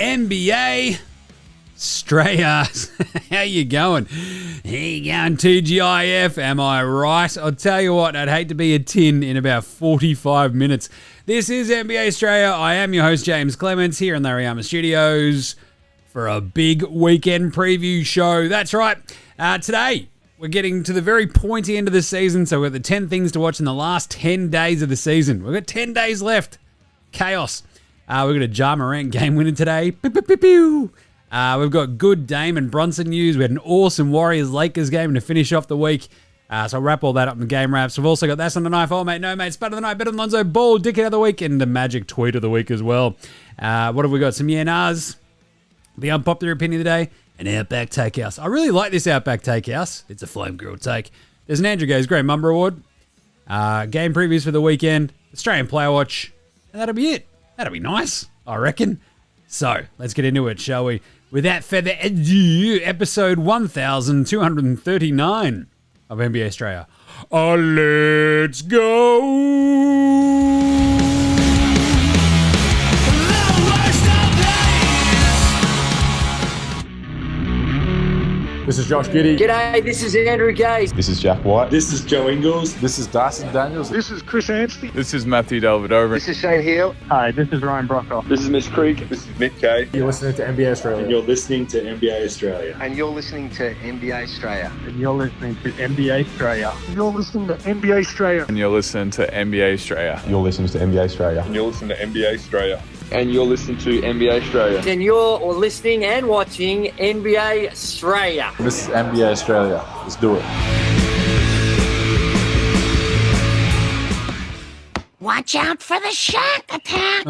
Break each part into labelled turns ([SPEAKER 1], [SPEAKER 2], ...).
[SPEAKER 1] NBA Straya. How you going? How you going, TGIF? Am I right? I'll tell you what, I'd hate to be a tin in about 45 minutes. This is NBA Straya. I am your host, James Clements, here in the Larryama Studios for a big weekend preview show. That's right. Today, we're getting to the very pointy end of the season, so we've got the 10 things to watch in the last 10 days of the season. We've got 10 days left. Chaos. We've got a Ja Morant game winner today. Pew, pew, pew, pew. We've got good Dame and Brunson news. We had an awesome Warriors-Lakers game to finish off the week. So I'll wrap all that up in the game wraps. We've also got That's on the Knife, Oh Mate, No Mate, Spud of the Night, Better than Lonzo, Ball, Dickhead of the Week, and the Magic Tweet of the Week as well. What have we got? Some yeah-nahs, the unpopular opinion of the day, and OUTBACK Takehouse. I really like this OUTBACK Takehouse. It's a flame grilled take. There's an Andrew Gaze Great MAMBA Award, game previews for the weekend, Australian Player Watch, and that'll be it. That'll be nice, I reckon. So, let's get into it, shall we? Without further ado, episode 1239 of NBA Australia. Let's go!
[SPEAKER 2] This is Josh Giddey.
[SPEAKER 3] G'day, this is Andrew Gaze.
[SPEAKER 4] This is Jack White.
[SPEAKER 5] This is Joe Ingles.
[SPEAKER 2] This is Dyson Daniels.
[SPEAKER 5] This is Chris Anstey.
[SPEAKER 6] This is Matthew Delvedova.
[SPEAKER 3] This is Shane Hill.
[SPEAKER 7] Hi, this is Ryan Brockhoff.
[SPEAKER 5] This is Mitch Creek. This is Nick Kay.
[SPEAKER 2] You're listening to NBA Australia.
[SPEAKER 5] And you're listening to NBA Australia.
[SPEAKER 3] And you're listening to NBA Straya.
[SPEAKER 7] And you're listening to NBA Straya.
[SPEAKER 5] You're listening to NBA Australia.
[SPEAKER 6] And you're listening to NBA Australia.
[SPEAKER 4] You're listening to NBA Australia.
[SPEAKER 5] And you're listening to NBA Australia.
[SPEAKER 8] And you're listening to NBA Australia.
[SPEAKER 3] And you're listening and watching NBA Straya.
[SPEAKER 2] This is NBA Australia. Let's do it.
[SPEAKER 9] Watch out for the shark attack.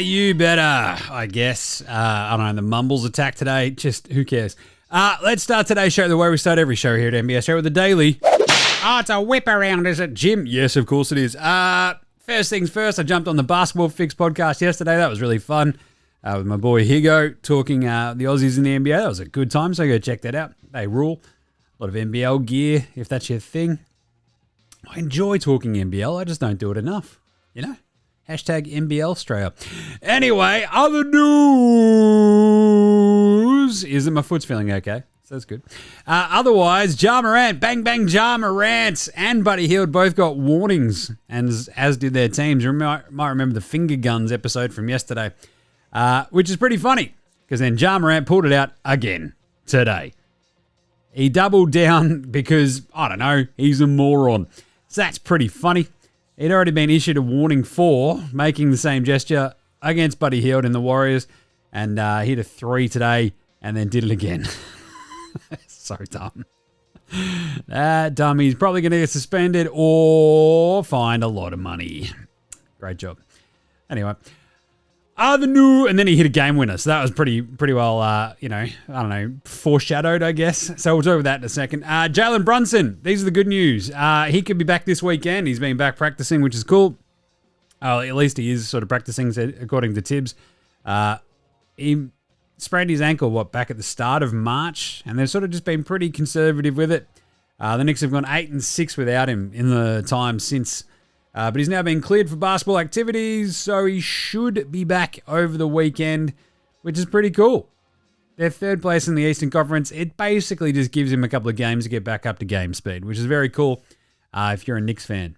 [SPEAKER 1] You better, I guess. I don't know, the Mumbles attack today. Just, who cares? Let's start today's show the way we start every show here at NBA Show with the daily. It's a whip around, is it, Jim? Yes, of course it is. First things first, I jumped on the Basketball Fix podcast yesterday. That was really fun. With my boy Higo talking the Aussies in the NBA. That was a good time, so go check that out. They rule. A lot of NBL gear, if that's your thing. I enjoy talking NBL. I just don't do it enough. You know? Hashtag NBL Straya. Anyway, other news is that my foot's feeling okay. So that's good. Otherwise, Ja Morant, bang, bang, Ja Morant and Buddy Hield both got warnings, and as did their teams. You might remember the finger guns episode from yesterday, which is pretty funny, because then Ja Morant pulled it out again today. He doubled down because, I don't know, he's a moron. So that's pretty funny. He'd already been issued a warning for making the same gesture against Buddy Hield in the Warriors, and hit a three today, and then did it again. So dumb. That dummy's probably going to get suspended or fined a lot of money. Great job. Anyway, other new, and then he hit a game winner. So that was pretty well, I don't know, foreshadowed, I guess. So we'll talk about that in a second. Jalen Brunson, these are the good news. He could be back this weekend. He's been back practicing, which is cool. At least he is sort of practicing, according to Tibbs. He sprained his ankle, back at the start of March, and they've sort of just been pretty conservative with it. The Knicks have gone 8-6 without him in the time since, but he's now been cleared for basketball activities, so he should be back over the weekend, which is pretty cool. They're third place in the Eastern Conference. It basically just gives him a couple of games to get back up to game speed, which is very cool if you're a Knicks fan.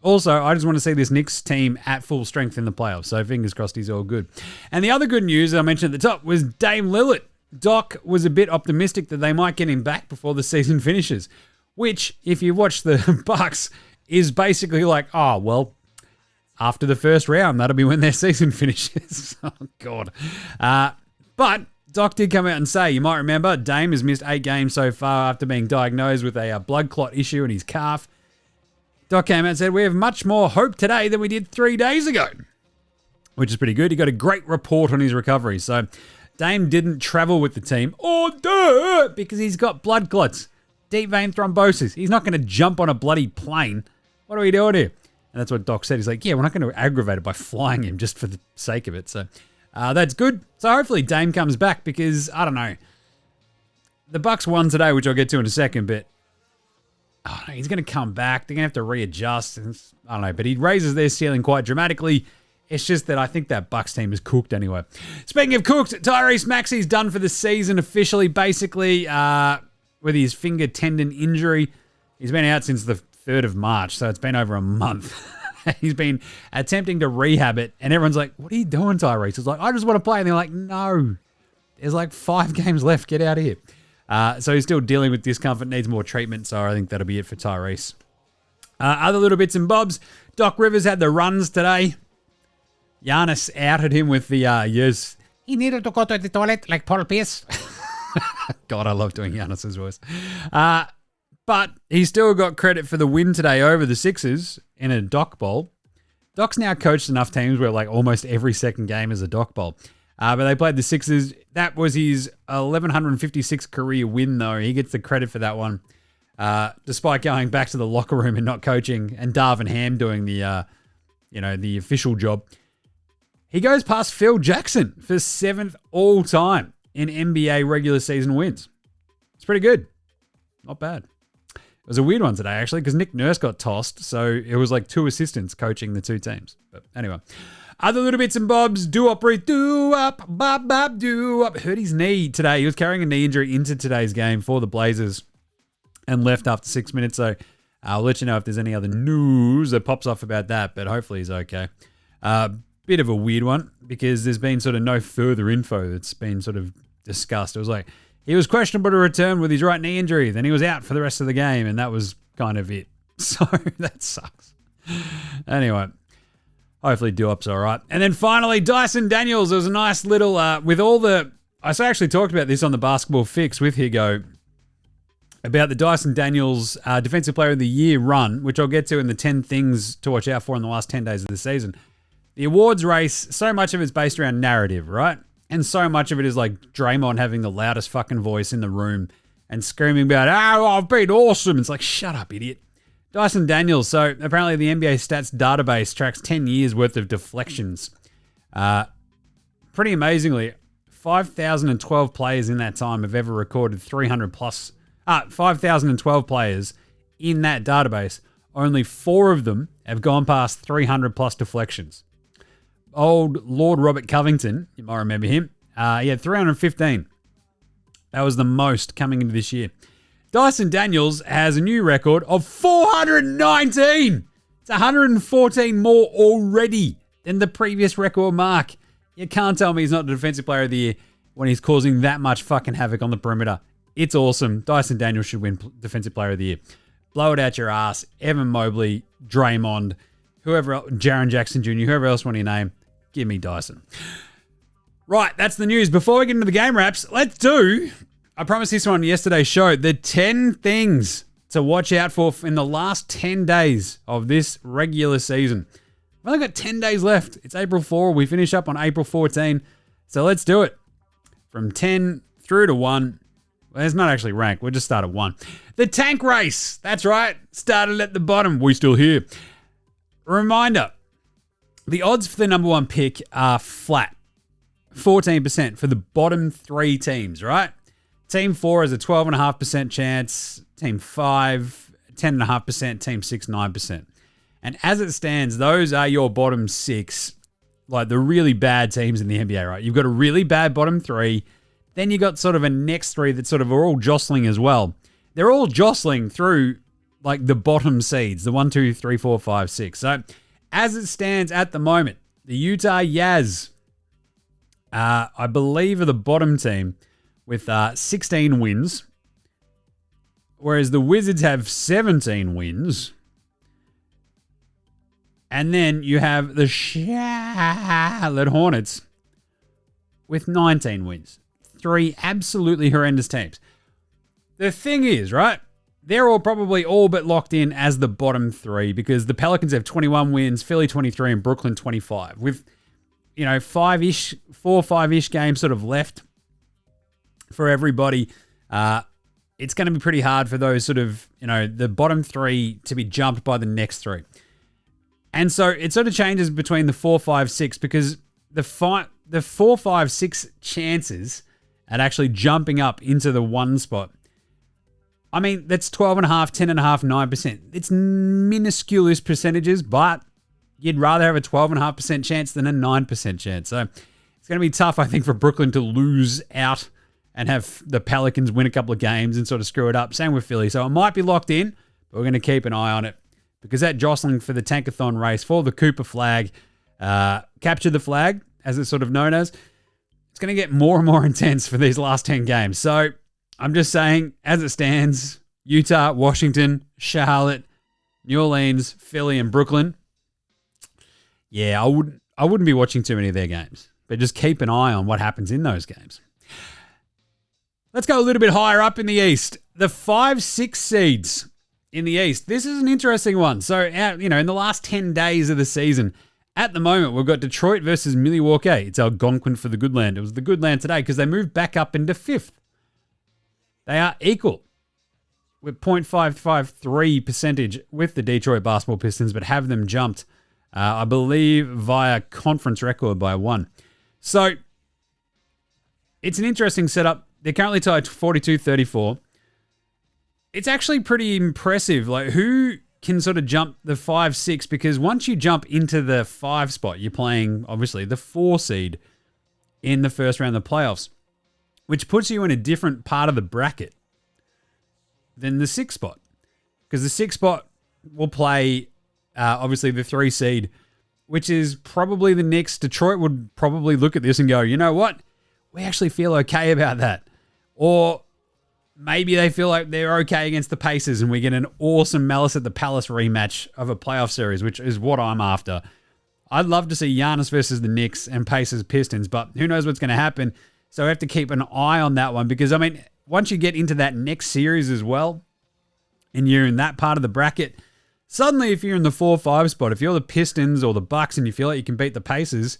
[SPEAKER 1] Also, I just want to see this Knicks team at full strength in the playoffs, so fingers crossed he's all good. And the other good news that I mentioned at the top was Dame Lillard. Doc was a bit optimistic that they might get him back before the season finishes, which, if you watch the Bucks, is basically like, oh, well, after the first round, that'll be when their season finishes. Oh, God. But Doc did come out and say, you might remember, Dame has missed 8 games so far after being diagnosed with a blood clot issue in his calf. Doc came out and said, we have much more hope today than we did 3 days ago, which is pretty good. He got a great report on his recovery. So Dame didn't travel with the team, because he's got blood clots, deep vein thrombosis. He's not going to jump on a bloody plane. What are we doing here? And that's what Doc said. He's like, yeah, we're not going to aggravate it by flying him just for the sake of it. So that's good. So hopefully Dame comes back because, I don't know, the Bucks won today, which I'll get to in a second, but he's going to come back. They're going to have to readjust. I don't know, but he raises their ceiling quite dramatically It's just that I think that Bucks team is cooked anyway. Speaking of cooked, Tyrese Maxey's done for the season officially, basically with his finger tendon injury. He's been out since the 3rd of March, so it's been over a month. He's been attempting to rehab it, and everyone's like, what are you doing, Tyrese? He's like, I just want to play. And they're like, no, there's like 5 games left. Get out of here. So he's still dealing with discomfort, needs more treatment, so I think that'll be it for Tyrese. Other little bits and bobs. Doc Rivers had the runs today. Giannis outed him with the yes.
[SPEAKER 9] He needed to go to the toilet like Paul Pierce.
[SPEAKER 1] God, I love doing Giannis's voice. But he still got credit for the win today over the Sixers in a Doc Bowl. Doc's now coached enough teams where like almost every second game is a Doc Bowl. But they played the Sixers. That was his 1,156 career win, though. He gets the credit for that one, despite going back to the locker room and not coaching, and Darvin Ham doing the, the official job. He goes past Phil Jackson for 7th all time in NBA regular season wins. It's pretty good. Not bad. It was a weird one today, actually, because Nick Nurse got tossed, so it was like 2 assistants coaching the 2 teams. But anyway, other little bits and bobs. Do-up, do-up, bop, do-up. Hurt his knee today. He was carrying a knee injury into today's game for the Blazers and left after 6 minutes. So I'll let you know if there's any other news that pops off about that, but hopefully he's okay. Bit of a weird one because there's been sort of no further info that's been sort of discussed. It was like he was questionable to return with his right knee injury. Then he was out for the rest of the game, and that was kind of it. So that sucks. Anyway, hopefully Do-Up's all right. And then finally, Dyson Daniels. There was a nice little, with all the, I actually talked about this on the Basketball Fix with Higo, about the Dyson Daniels Defensive Player of the Year run, which I'll get to in the 10 things to watch out for in the last 10 days of the season. The awards race, so much of it's based around narrative, right? And so much of it is like Draymond having the loudest fucking voice in the room and screaming about, oh, I've been awesome. It's like, shut up, idiot. Dyson Daniels. So apparently the NBA stats database tracks 10 years worth of deflections. Pretty amazingly, 5,012 players in that time have ever recorded 300 plus. 5,012 players in that database. Only 4 of them have gone past 300 plus deflections. Old Lord Robert Covington, you might remember him. He had 315. That was the most coming into this year. Dyson Daniels has a new record of 419. It's 114 more already than the previous record mark. You can't tell me he's not the Defensive Player of the Year when he's causing that much fucking havoc on the perimeter. It's awesome. Dyson Daniels should win Defensive Player of the Year. Blow it out your ass. Evan Mobley, Draymond, whoever else, Jaren Jackson Jr., whoever else want to name, give me Dyson. Right, that's the news. Before we get into the game wraps, let's do, I promised this one on yesterday's show, the 10 things to watch out for in the last 10 days of this regular season. We've only got 10 days left. It's April 4. We finish up on April 14. So let's do it. From 10 through to 1. Well, it's not actually ranked. We'll just start at 1. The tank race. That's right. Started at the bottom. We still here. Reminder. The odds for the number 1 pick are flat. 14% for the bottom 3 teams, right? Team 4 has a 12.5% chance. Team 5, 10.5%. Team 6, 9%. And as it stands, those are your bottom 6, like the really bad teams in the NBA, right? You've got a really bad bottom 3. Then you got sort of a next 3 that sort of are all jostling as well. They're all jostling through like the bottom seeds, the 1, 2, 3, 4, 5, 6. So as it stands at the moment, the Utah Jazz, I believe, are the bottom team with 16 wins, whereas the Wizards have 17 wins. And then you have the Charlotte Hornets with 19 wins. 3 absolutely horrendous teams. The thing is, right, they're all probably all but locked in as the bottom 3 because the Pelicans have 21 wins, Philly 23, and Brooklyn 25. With, 5-ish, 4 or 5-ish games sort of left for everybody, it's going to be pretty hard for those sort of, the bottom 3 to be jumped by the next 3. And so it sort of changes between the 4, 5, 6 because the 4, 5, 6 chances at actually jumping up into the 1 spot, I mean, that's 12.5%, 10.5%, 9%. It's minuscule percentages, but you'd rather have a 12.5% chance than a 9% chance. So it's going to be tough, I think, for Brooklyn to lose out and have the Pelicans win a couple of games and sort of screw it up. Same with Philly. So it might be locked in, but we're going to keep an eye on it because that jostling for the Tankathon race, for the Cooper flag, capture the flag, as it's sort of known as, it's going to get more and more intense for these last 10 games. So I'm just saying, as it stands, Utah, Washington, Charlotte, New Orleans, Philly, and Brooklyn. Yeah, I wouldn't be watching too many of their games, but just keep an eye on what happens in those games. Let's go a little bit higher up in the East. The 5-6 seeds in the East. This is an interesting one. So, in the last 10 days of the season, at the moment, we've got Detroit versus Milwaukee. It's Algonquin for the good land. It was the good land today because they moved back up into 5th. They are equal with 0.553 percentage with the Detroit Basketball Pistons, but have them jumped, I believe, via conference record by 1. So, it's an interesting setup. They're currently tied 42-34. It's actually pretty impressive. Like, who can sort of jump the 5-6? Because once you jump into the 5 spot, you're playing, obviously, the 4 seed in the first round of the playoffs, which puts you in a different part of the bracket than the 6 spot. Because the 6 spot will play, obviously, the 3 seed, which is probably the Knicks. Detroit would probably look at this and go, you know what? We actually feel okay about that. Or maybe they feel like they're okay against the Pacers and we get an awesome Malice at the Palace rematch of a playoff series, which is what I'm after. I'd love to see Giannis versus the Knicks and Pacers Pistons, but who knows what's going to happen. So I have to keep an eye on that one because, once you get into that next series as well and you're in that part of the bracket, suddenly if you're in the 4-5 spot, if you're the Pistons or the Bucks and you feel like you can beat the Pacers,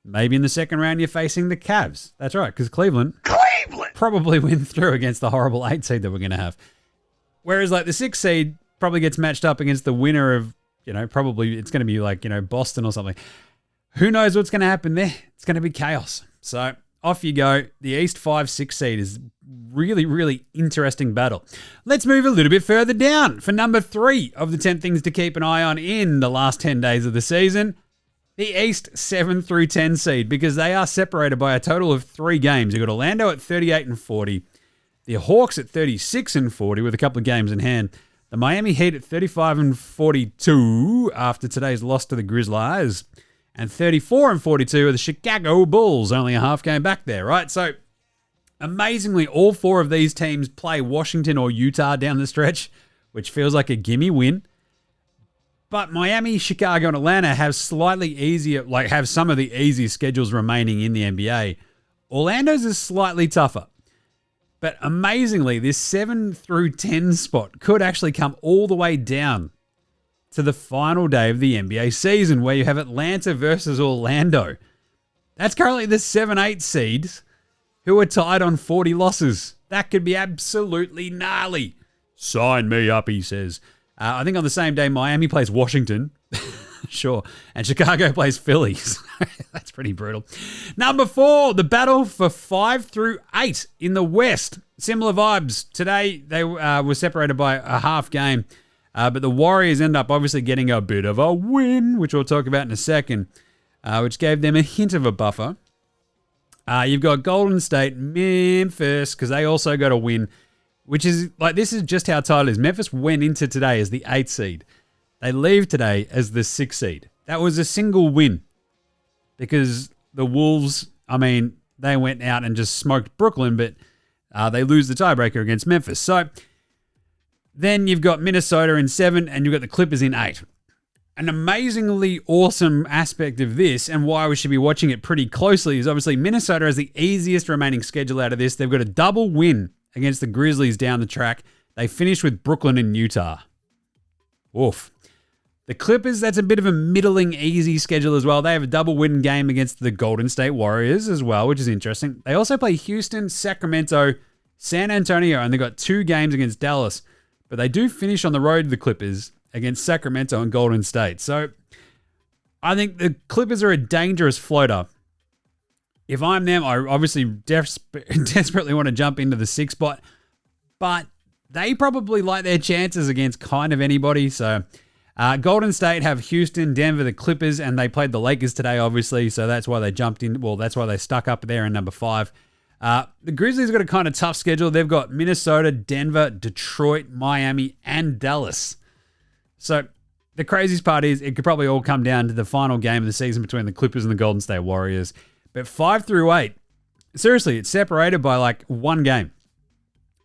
[SPEAKER 1] maybe in the second round you're facing the Cavs. That's right, because Cleveland probably win through against the horrible 8 seed that we're going to have. Whereas like the 6 seed probably gets matched up against the winner of, probably it's going to be like, Boston or something. Who knows what's going to happen there? It's going to be chaos. So off you go. The East 5-6 seed is really, really interesting battle. Let's move a little bit further down for number 3 of the 10 things to keep an eye on in the last 10 days of the season. The East 7 through 10 seed, because they are separated by a total of 3 games. You've got Orlando at 38-40, the Hawks at 36-40 with a couple of games in hand, the Miami Heat at 35-42 after today's loss to the Grizzlies, and 34-42 are the Chicago Bulls, only a half game back there, right? So, amazingly, all 4 of these teams play Washington or Utah down the stretch, which feels like a gimme win. But Miami, Chicago, and Atlanta have slightly easier, have some of the easiest schedules remaining in the NBA. Orlando's is slightly tougher. But amazingly, this 7 through 10 spot could actually come all the way down to the final day of the NBA season, where you have Atlanta versus Orlando. That's currently the 7-8 seeds who are tied on 40 losses. That could be absolutely gnarly. Sign me up, he says. I think on the same day, Miami plays Washington. Sure. And Chicago plays Philly. That's pretty brutal. Number 4, the battle for 5 through 8 in the West. Similar vibes. Today, they were separated by a half game. But the Warriors end up obviously getting a bit of a win, which we'll talk about in a second, which gave them a hint of a buffer. You've got Golden State, Memphis, because they also got a win, which is, this is just how tight it is. Memphis went into today as the 8th seed. They leave today as the 6th seed. That was a single win because the Wolves, they went out and just smoked Brooklyn, but they lose the tiebreaker against Memphis. So then you've got Minnesota in 7 and you've got the Clippers in 8. An amazingly awesome aspect of this and why we should be watching it pretty closely is obviously Minnesota has the easiest remaining schedule out of this. They've got a double win against the Grizzlies down the track. They finish with Brooklyn and Utah. Oof. The Clippers, that's a bit of a middling easy schedule as well. They have a double win game against the Golden State Warriors as well, which is interesting. They also play Houston, Sacramento, San Antonio, and they've got 2 games against Dallas. But they do finish on the road, the Clippers, against Sacramento and Golden State. So I think the Clippers are a dangerous floater. If I'm them, I obviously desperately want to jump into the 6th spot, but they probably like their chances against kind of anybody. So Golden State have Houston, Denver, the Clippers, and they played the Lakers today, obviously, so that's why they jumped in. Well, that's why they stuck up there in number 5. The Grizzlies got a kind of tough schedule. They've got Minnesota, Denver, Detroit, Miami, and Dallas. So the craziest part is it could probably all come down to the final game of the season between the Clippers and the Golden State Warriors. But 5 through 8, seriously, it's separated by like 1 game,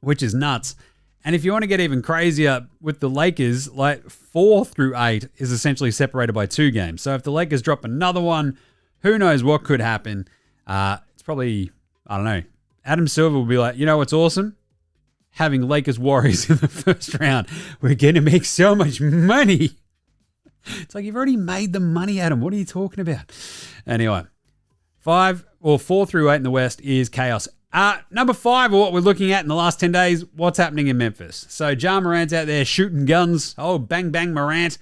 [SPEAKER 1] which is nuts. And if you want to get even crazier with the Lakers, like 4 through 8 is essentially separated by 2 games. So if the Lakers drop another one, who knows what could happen. It's probably, I don't know. Adam Silver will be like, you know what's awesome? Having Lakers Warriors in the first round. We're going to make so much money. It's like you've already made the money, Adam. What are you talking about? Anyway, 4 through 8 in the West is chaos. Number 5, what we're looking at in the last 10 days, what's happening in Memphis. So Ja Morant's out there shooting guns. Oh, bang, bang, Morant.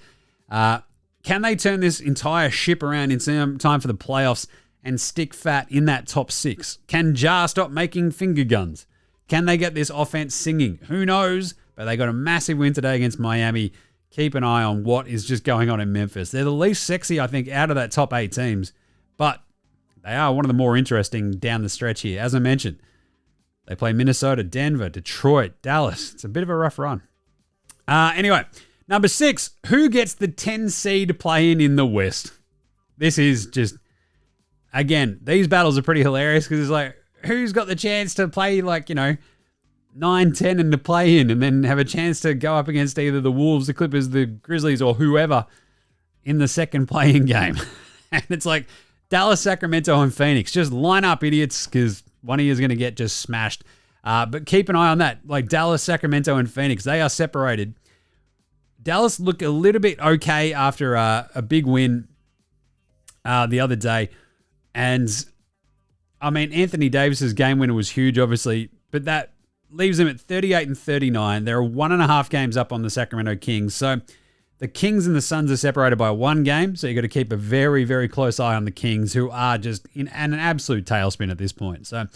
[SPEAKER 1] Can they turn this entire ship around in time for the playoffs and stick fat in that top 6? Can Ja stop making finger guns? Can they get this offense singing? Who knows? But they got a massive win today against Miami. Keep an eye on what is just going on in Memphis. They're the least sexy, I think, out of that top 8 teams. But they are one of the more interesting down the stretch here. As I mentioned, they play Minnesota, Denver, Detroit, Dallas. It's a bit of a rough run. Anyway, number 6, who gets the 10 seed play in the West? This is just, again, these battles are pretty hilarious because it's like, who's got the chance to play 9, 10 and to play in and then have a chance to go up against either the Wolves, the Clippers, the Grizzlies, or whoever in the second play-in game. And it's like, Dallas, Sacramento, and Phoenix. Just line up, idiots, because one of you is going to get just smashed. But keep an eye on that. Like Dallas, Sacramento, and Phoenix, they are separated. Dallas looked a little bit okay after a big win the other day. And, I mean, Anthony Davis's game winner was huge, obviously, but that leaves them at 38 and 39. They're 1.5 games up on the Sacramento Kings. So the Kings and the Suns are separated by 1 game, so you got to keep a very, very close eye on the Kings, who are just in an absolute tailspin at this point. So,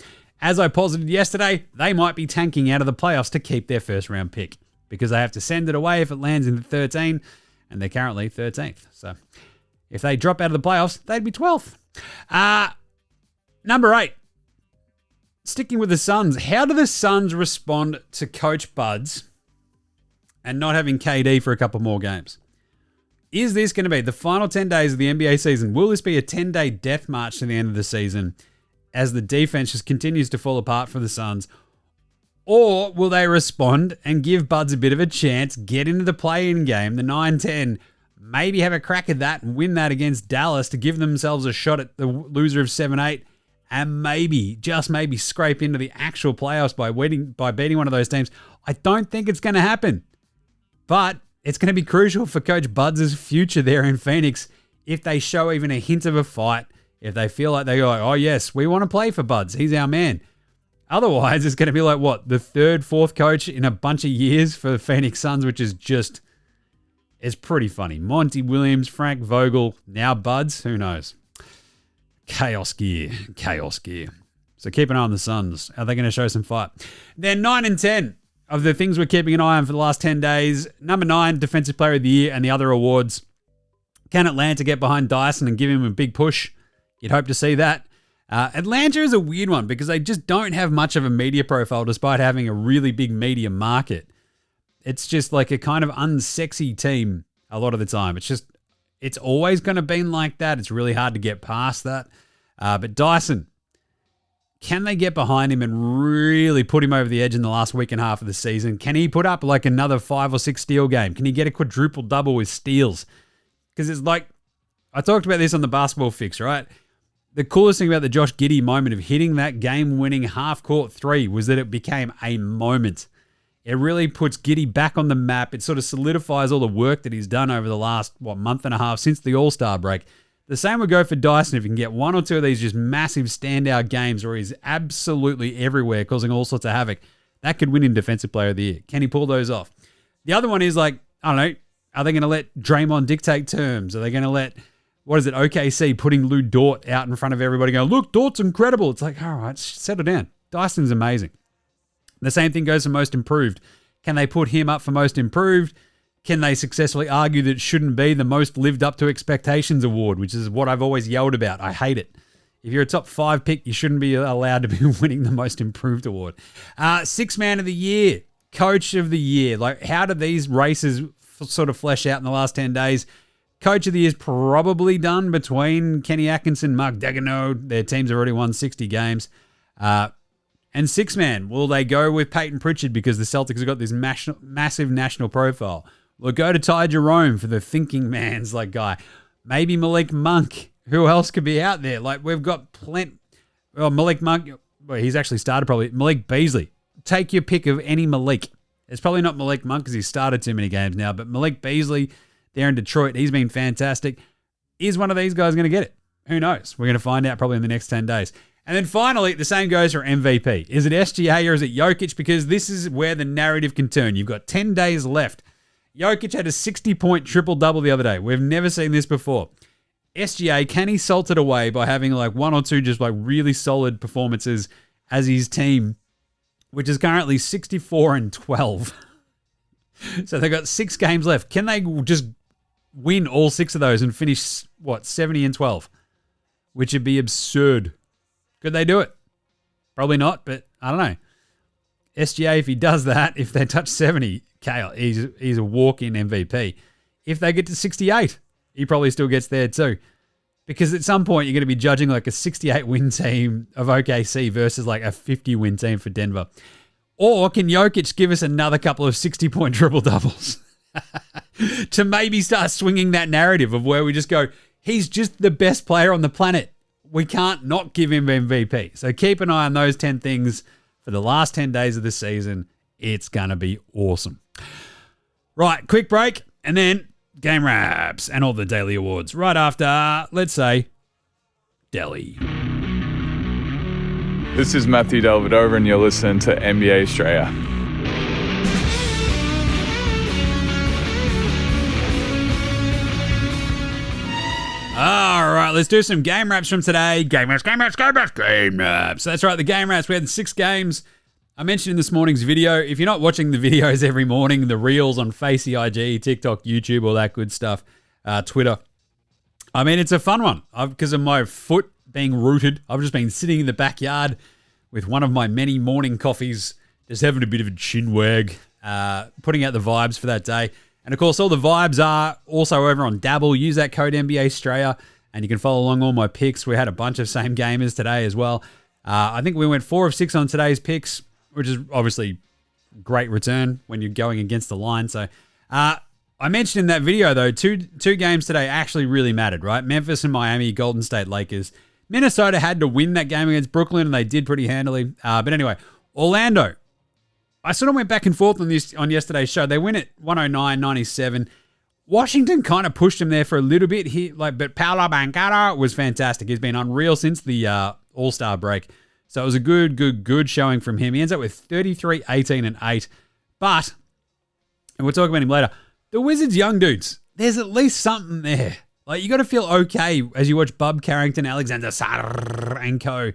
[SPEAKER 1] as I posited yesterday, they might be tanking out of the playoffs to keep their first-round pick because they have to send it away if it lands in the 13, and they're currently 13th. So, if they drop out of the playoffs, they'd be 12th. Number 8, sticking with the Suns. How do the Suns respond to Coach Bud's and not having KD for a couple more games? Is this going to be the final 10 days of the NBA season? Will this be a 10-day death march to the end of the season as the defense just continues to fall apart for the Suns? Or will they respond and give Buds a bit of a chance, get into the play-in game, the 9-10, maybe have a crack at that and win that against Dallas to give themselves a shot at the loser of 7-8, and maybe, just maybe, scrape into the actual playoffs by beating one of those teams? I don't think it's going to happen. But it's going to be crucial for Coach Buds' future there in Phoenix if they show even a hint of a fight, if they feel like they go, oh yes, we want to play for Buds, he's our man. Otherwise, it's going to be like, what, the 3rd, 4th coach in a bunch of years for the Phoenix Suns, which is just, it's pretty funny. Monty Williams, Frank Vogel, now Buds, who knows? Chaos gear. So keep an eye on the Suns. Are they going to show some fight? They're 9 and 10. Of the things we're keeping an eye on for the last 10 days, number 9, Defensive Player of the Year, and the other awards. Can Atlanta get behind Dyson and give him a big push? You'd hope to see that. Atlanta is a weird one because they just don't have much of a media profile despite having a really big media market. It's just like a kind of unsexy team a lot of the time. It's always going to be like that. It's really hard to get past that. But Dyson, can they get behind him and really put him over the edge in the last week and a half of the season? Can he put up like another 5 or 6 steal game? Can he get a quadruple double with steals? Because it's like, I talked about this on the Basketball Fix, right? The coolest thing about the Josh Giddey moment of hitting that game-winning half-court 3 was that it became a moment. It really puts Giddey back on the map. It sort of solidifies all the work that he's done over the last, month and a half since the All-Star break. The same would go for Dyson if he can get 1 or 2 of these just massive standout games where he's absolutely everywhere, causing all sorts of havoc. That could win him Defensive Player of the Year. Can he pull those off? The other one is like, I don't know, are they going to let Draymond dictate terms? Are they going to let, OKC putting Lou Dort out in front of everybody going, look, Dort's incredible. It's like, all right, settle down. Dyson's amazing. The same thing goes for Most Improved. Can they put him up for Most Improved? can they successfully argue that it shouldn't be the most lived up to expectations award, which is what I've always yelled about. I hate it. If you're a top 5 pick, you shouldn't be allowed to be winning the most improved award. Sixth man of the year, coach of the year. Like, how do these races sort of flesh out in the last 10 days? Coach of the year is probably done between Kenny Atkinson, Mark Daigneault. Their teams have already won 60 games. And sixth man, will they go with Peyton Pritchard because the Celtics have got this massive national profile? Will it go to Ty Jerome for the thinking man's like guy? Maybe Malik Monk. Who else could be out there? Like, we've got plenty. Well, Malik Monk, well, he's actually started probably. Malik Beasley. Take your pick of any Malik. It's probably not Malik Monk because he's started too many games now, but Malik Beasley there in Detroit, he's been fantastic. Is one of these guys going to get it? Who knows? We're going to find out probably in the next 10 days. And then finally, the same goes for MVP. Is it SGA or is it Jokic? Because this is where the narrative can turn. You've got 10 days left. Jokic had a 60-point triple-double the other day. We've never seen this before. SGA, can he salt it away by having like one or two just like really solid performances as his team, which is currently 64-12. So they've got 6 games left. Can they just win all 6 of those and finish, 70-12? Which would be absurd. Could they do it? Probably not, but I don't know. SGA, if he does that, if they touch 70, he's a walk-in MVP. If they get to 68, he probably still gets there too. Because at some point, you're going to be judging like a 68-win team of OKC versus like a 50-win team for Denver. Or can Jokic give us another couple of 60-point triple-doubles to maybe start swinging that narrative of where we just go, he's just the best player on the planet. We can't not give him MVP. So keep an eye on those 10 things for the last 10 days of the season. It's going to be awesome. Right, quick break, and then game wraps and all the daily awards. Right after, let's say, Delhi.
[SPEAKER 6] This is Matthew Delvedova, and you're listening to NBA Australia.
[SPEAKER 1] All right, let's do some game wraps from today. Game wraps. That's right, the game wraps. We had 6 games. I mentioned in this morning's video, if you're not watching the videos every morning, the reels on Facey IG, TikTok, YouTube, all that good stuff, Twitter. I mean, it's a fun one. Because of my foot being rooted, I've just been sitting in the backyard with one of my many morning coffees, just having a bit of a chin wag, putting out the vibes for that day. And of course, all the vibes are also over on Dabble. Use that code NBA Straya, and you can follow along all my picks. We had a bunch of same gamers today as well. I think we went 4 of 6 on today's picks, which is obviously great return when you're going against the line. So I mentioned in that video, though, two games today actually really mattered, right? Memphis and Miami, Golden State Lakers. Minnesota had to win that game against Brooklyn, and they did pretty handily. But anyway, Orlando. I sort of went back and forth on yesterday's show. They win at 109-97. Washington kind of pushed him there for a little bit here, but Paolo Banchero was fantastic. He's been unreal since the All-Star break. So it was a good showing from him. He ends up with 33, 18, and 8. But, and we'll talk about him later, the Wizards' young dudes, there's at least something there. Like, you got to feel okay as you watch Bub Carrington, Alexander Sarr, and co.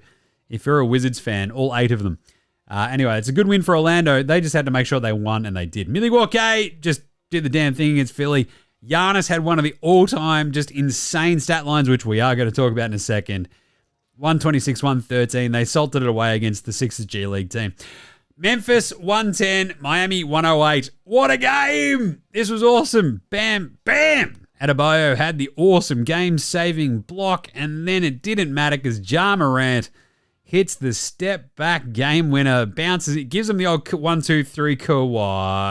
[SPEAKER 1] If you're a Wizards fan, all 8 of them. Anyway, it's a good win for Orlando. They just had to make sure they won, and they did. Milwaukee just did the damn thing against Philly. Giannis had one of the all-time just insane stat lines, which we are going to talk about in a second. 126, 113. They salted it away against the Sixers G League team. Memphis, 110. Miami, 108. What a game! This was awesome. Bam, bam! Adebayo had the awesome game-saving block, and then it didn't matter because Ja Morant hits the step-back game winner, bounces it, gives him the old 1-2-3 Kawhi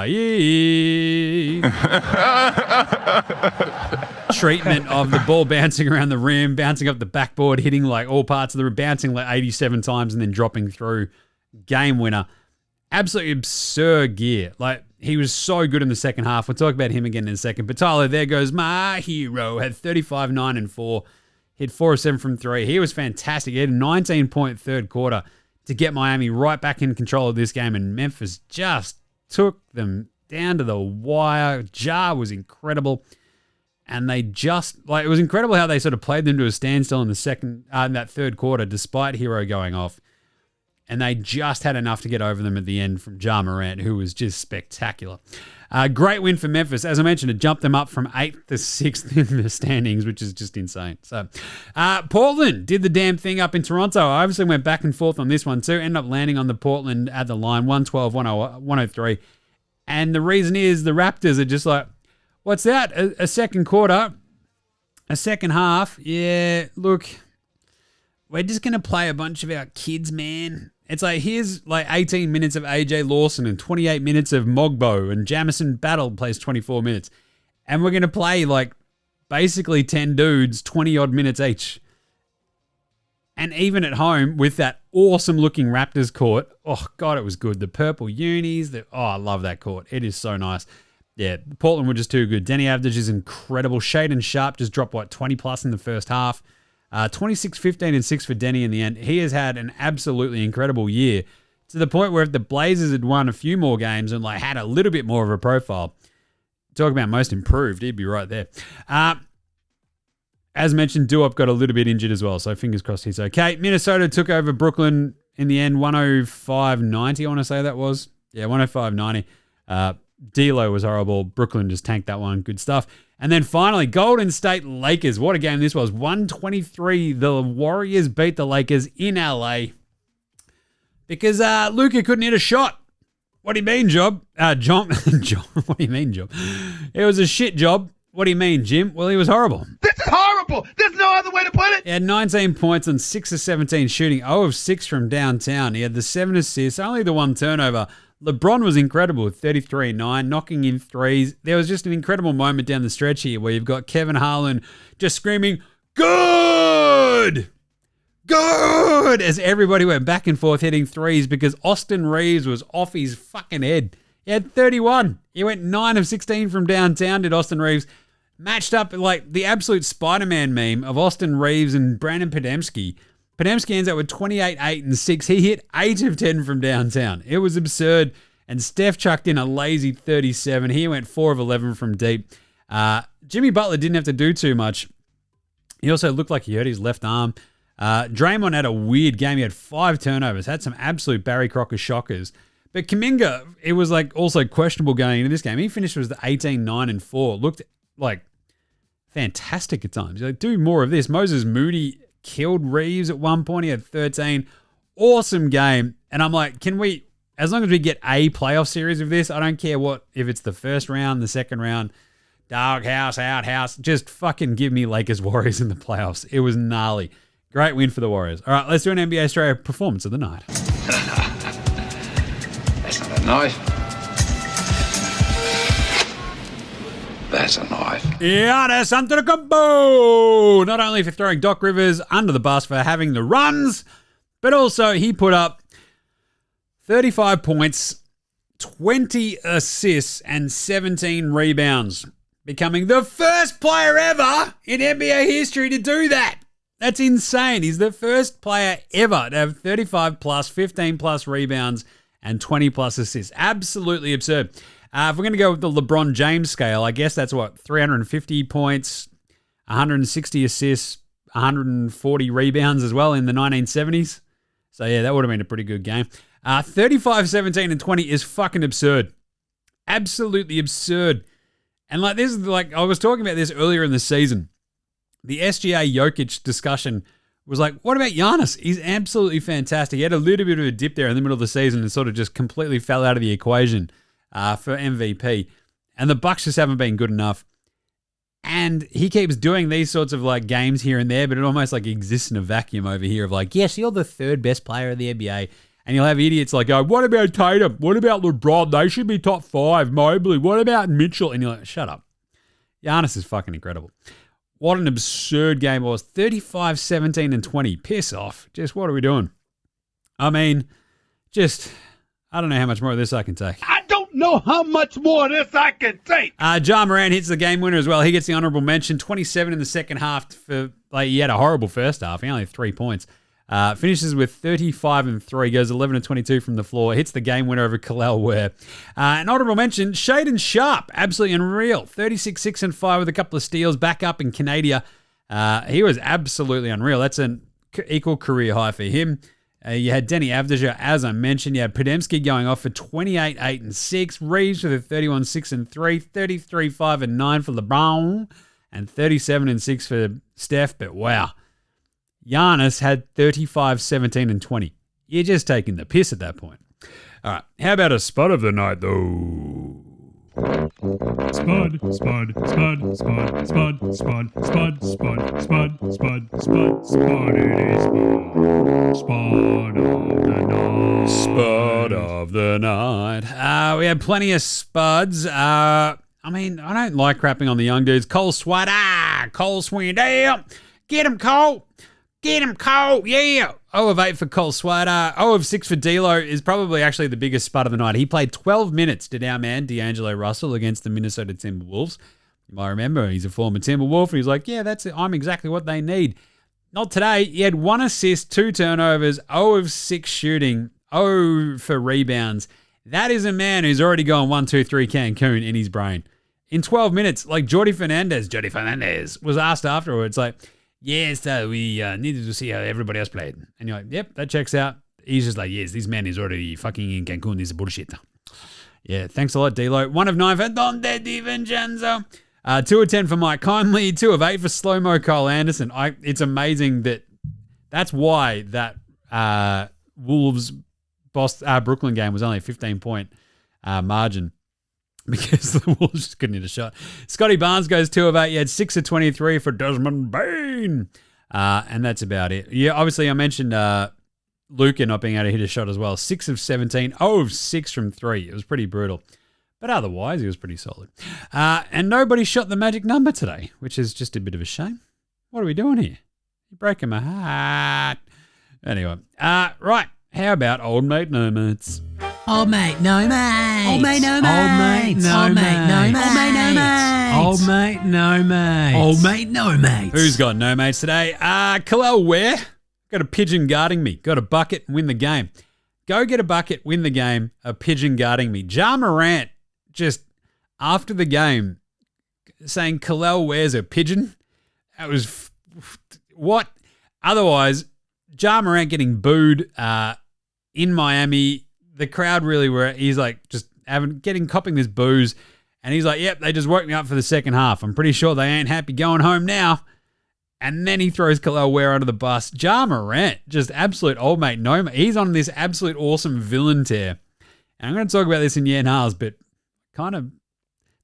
[SPEAKER 1] treatment of the ball bouncing around the rim, bouncing up the backboard, hitting like all parts of the rim, bouncing like 87 times and then dropping through. Game winner. Absolutely absurd gear. Like, he was so good in the second half. We'll talk about him again in a second. But Tyler, there goes my hero. Had 35, 9, and 4. Hit 4 of 7 from 3. He was fantastic. He had a 19-point third quarter to get Miami right back in control of this game, and Memphis just took them down to the wire. Ja was incredible, and they just, like, it was incredible how they sort of played them to a standstill in that third quarter, despite Hero going off, and they just had enough to get over them at the end from Ja Morant, who was just spectacular. Great win for Memphis. As I mentioned, it jumped them up from 8th to 6th in the standings, which is just insane. So, Portland did the damn thing up in Toronto. I obviously went back and forth on this one too. Ended up landing on the Portland at the line, 112, 103. And the reason is the Raptors are just like, what's that? A second quarter, a second half. Yeah, look, we're just going to play a bunch of our kids, man. It's like, here's like 18 minutes of AJ Lawson and 28 minutes of Mogbo, and Jamison Battle plays 24 minutes. And we're going to play like basically 10 dudes, 20-odd minutes each. And even at home with that awesome-looking Raptors court, oh, God, it was good. The purple unis, I love that court. It is so nice. Yeah, Portland were just too good. Denny Avdija is incredible. Shaedon Sharp just dropped, 20-plus in the first half. 26, 15, and 6 for Denny in the end. He has had an absolutely incredible year, to the point where if the Blazers had won a few more games and like had a little bit more of a profile, talk about most improved, he'd be right there. As mentioned, Duop got a little bit injured as well, so fingers crossed he's okay. Minnesota took over Brooklyn in the end, 105-90, I want to say that was. Yeah, 105-90. D'Lo was horrible. Brooklyn just tanked that one. Good stuff. And then finally, Golden State Lakers. What a game this was. 123. The Warriors beat the Lakers in LA because Luka couldn't hit a shot. What do you mean, John? John. What do you mean, Job? It was a shit job. What do you mean, Jim? Well, he was horrible.
[SPEAKER 10] This is horrible. There's no other way to put it.
[SPEAKER 1] He had 19 points on 6 of 17 shooting, 0 of 6 from downtown. He had the 7 assists, only the 1 turnover. LeBron was incredible with 33-9, knocking in threes. There was just an incredible moment down the stretch here where you've got Kevin Harlan just screaming, good! Good! As everybody went back and forth hitting threes because Austin Reeves was off his fucking head. He had 31. He went 9 of 16 from downtown, did Austin Reeves. Matched up like the absolute Spider-Man meme of Austin Reeves and Brandon Podemski. Podemski ends up with 28, 8, and 6. He hit 8 of 10 from downtown. It was absurd. And Steph chucked in a lazy 37. He went 4 of 11 from deep. Jimmy Butler didn't have to do too much. He also looked like he hurt his left arm. Draymond had a weird game. He had 5 turnovers. Had some absolute Barry Crocker shockers. But Kuminga, it was like also questionable going into this game. He finished with the 18, 9, and 4. Looked like fantastic at times. Like, do more of this. Moses Moody killed Reeves at one point. He had 13. Awesome game. And I'm like, can we, as long as we get a playoff series of this, I don't care if it's the first round, the second round, doghouse, outhouse, just fucking give me Lakers Warriors in the playoffs. It was gnarly. Great win for the Warriors. All right, let's do an NBA Australia performance of the night.
[SPEAKER 10] That's not a knife. That's a knife.
[SPEAKER 1] Giannis Antetokounmpo! Not only for throwing Doc Rivers under the bus for having the runs, but also he put up 35 points, 20 assists, and 17 rebounds, becoming the first player ever in NBA history to do that. That's insane. He's the first player ever to have 35 plus, 15 plus rebounds, and 20 plus assists. Absolutely absurd. If we're going to go with the LeBron James scale, I guess that's 350 points, 160 assists, 140 rebounds as well in the 1970s. So yeah, that would have been a pretty good game. 35, 17, and 20 is fucking absurd. Absolutely absurd. And like this is like, I was talking about this earlier in the season. The SGA Jokic discussion was like, what about Giannis? He's absolutely fantastic. He had a little bit of a dip there in the middle of the season and sort of just completely fell out of the equation for MVP. And the Bucks just haven't been good enough. And he keeps doing these sorts of like games here and there, but it almost like exists in a vacuum over here of like, yes, you're the third best player in the NBA. And you'll have idiots like, oh, what about Tatum? What about LeBron? They should be top 5. Mobley. What about Mitchell? And you're like, shut up. Giannis is fucking incredible. What an absurd game it was. 35, 17, and 20. Piss off. Just what are we doing? I mean, just, I don't know how much more of this I can take.
[SPEAKER 10] I don't know how much more of this I can take.
[SPEAKER 1] Ja Morant hits the game winner as well. He gets the honorable mention. 27 in the second half. He had a horrible first half. He only had 3 points. Finishes with 35 and 3, goes 11 and 22 from the floor, hits the game winner over Khalil Ware. An honorable mention, Shaedon Sharp, absolutely unreal. 36, 6 and 5 with a couple of steals, back up in Canada. He was absolutely unreal. That's an equal career high for him. You had Denny Avdija, as I mentioned. You had Podemski going off for 28, 8, and 6. Reeves with a 31, 6, and 3. 33, 5, and 9 for LeBron. And 37 and 6 for Steph. But wow. Giannis had 35, 17, and 20. You're just taking the piss at that point. All right. How about a spud of the night, though?
[SPEAKER 11] Spud, spud, spud, spud, spud, spud, spud, spud, spud, spud, spud, spud, it is spud of the night.
[SPEAKER 1] Spud of the night. We had plenty of spuds. I don't like crapping on the young dudes. Cole Swider. Cole Swider. Get him, Cole. Get him, Cole. Yeah. 0 of 8 for Cole Swider. 0 of 6 for D'Lo is probably actually the biggest spud of the night. He played 12 minutes, did our man D'Angelo Russell, against the Minnesota Timberwolves. You might remember he's a former Timberwolf. He's like, yeah, that's it. I'm exactly what they need. Not today. He had 1 assist, 2 turnovers, 0 of 6 shooting, 0 for rebounds. That is a man who's already gone 1, 2, 3 Cancun in his brain. In 12 minutes, like Jordi Fernandez was asked afterwards, like, yes, we needed to see how everybody else played. And you're like, yep, that checks out. He's just like, yes, this man is already fucking in Cancun. This is bullshit. Yeah, thanks a lot, D'Lo. 1 of 9 for Donte DiVincenzo. 2 of 10 for Mike Conley. 2 of 8 for slow-mo Kyle Anderson. It's amazing that's why that Wolves Brooklyn game was only a 15-point margin. Because the Wolves just couldn't hit a shot. Scotty Barnes goes 2 of 8. He had 6 of 23 for Desmond Bain. And that's about it. Yeah, obviously I mentioned Luka not being able to hit a shot as well. 6 of 17. 0 of 6 from 3. It was pretty brutal. But otherwise, he was pretty solid. And nobody shot the magic number today, which is just a bit of a shame. What are we doing here? You're breaking my heart. Anyway. Right. How about Old Mate No Mates?
[SPEAKER 12] Old mate, no mates.
[SPEAKER 9] Old mate, no mates.
[SPEAKER 12] Old mate, no mates.
[SPEAKER 9] Old mate, no mates.
[SPEAKER 12] Old mate, no mates.
[SPEAKER 9] Old mate, no mates.
[SPEAKER 1] Who's got no mates today? Kalel Ware. Got a pigeon guarding me. Got a bucket, win the game. Go get a bucket, win the game. A pigeon guarding me. Ja Morant, just after the game, saying Kalel Ware's a pigeon. That was what? Otherwise, Ja Morant getting booed in Miami. The crowd really were, he's like just copping this booze. And he's like, yep, they just woke me up for the second half. I'm pretty sure they ain't happy going home now. And then he throws Kalel Ware under the bus. Ja Morant, just absolute old mate. No, he's on this absolute awesome villain tear. And I'm going to talk about this in Yeah and Ha's, but kind of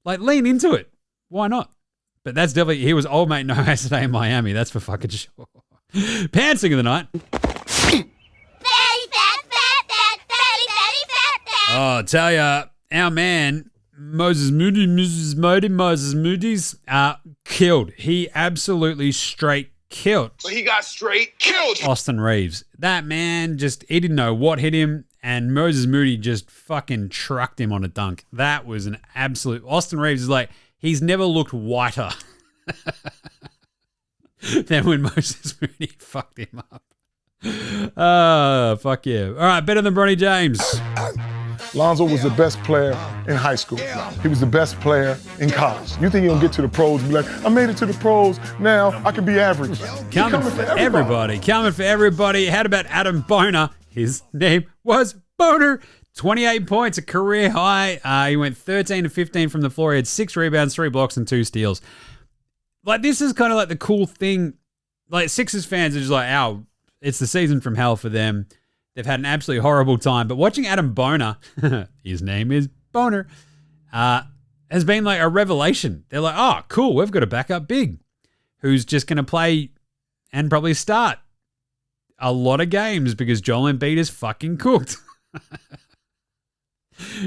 [SPEAKER 1] like lean into it. Why not? But that's definitely, he was old mate no mates today in Miami. That's for fucking sure. Pantsing of the night. Oh, I tell ya, our man, Moses Moody's, killed. He absolutely straight killed.
[SPEAKER 10] So he got straight killed.
[SPEAKER 1] Austin Reeves. That man he didn't know what hit him, and Moses Moody just fucking trucked him on a dunk. That was an absolute, Austin Reeves is like, he's never looked whiter than when Moses Moody fucked him up. Oh, fuck yeah. All right, better than Bronny James.
[SPEAKER 13] Lonzo was the best player in high school. He was the best player in college. You think he'll get to the pros and be like, I made it to the pros, now I can be average.
[SPEAKER 1] Coming for everybody. Coming for everybody. How about Adam Boner? His name was Boner. 28 points, a career high. He went 13 to 15 from the floor. He had 6 rebounds, 3 blocks, and 2 steals. Like, this is kind of like the cool thing. Like, Sixers fans are just like, it's the season from hell for them. They've had an absolutely horrible time. But watching Adam Boner, his name is Boner, has been like a revelation. They're like, oh, cool, we've got a backup big who's just going to play and probably start a lot of games because Joel Embiid is fucking cooked.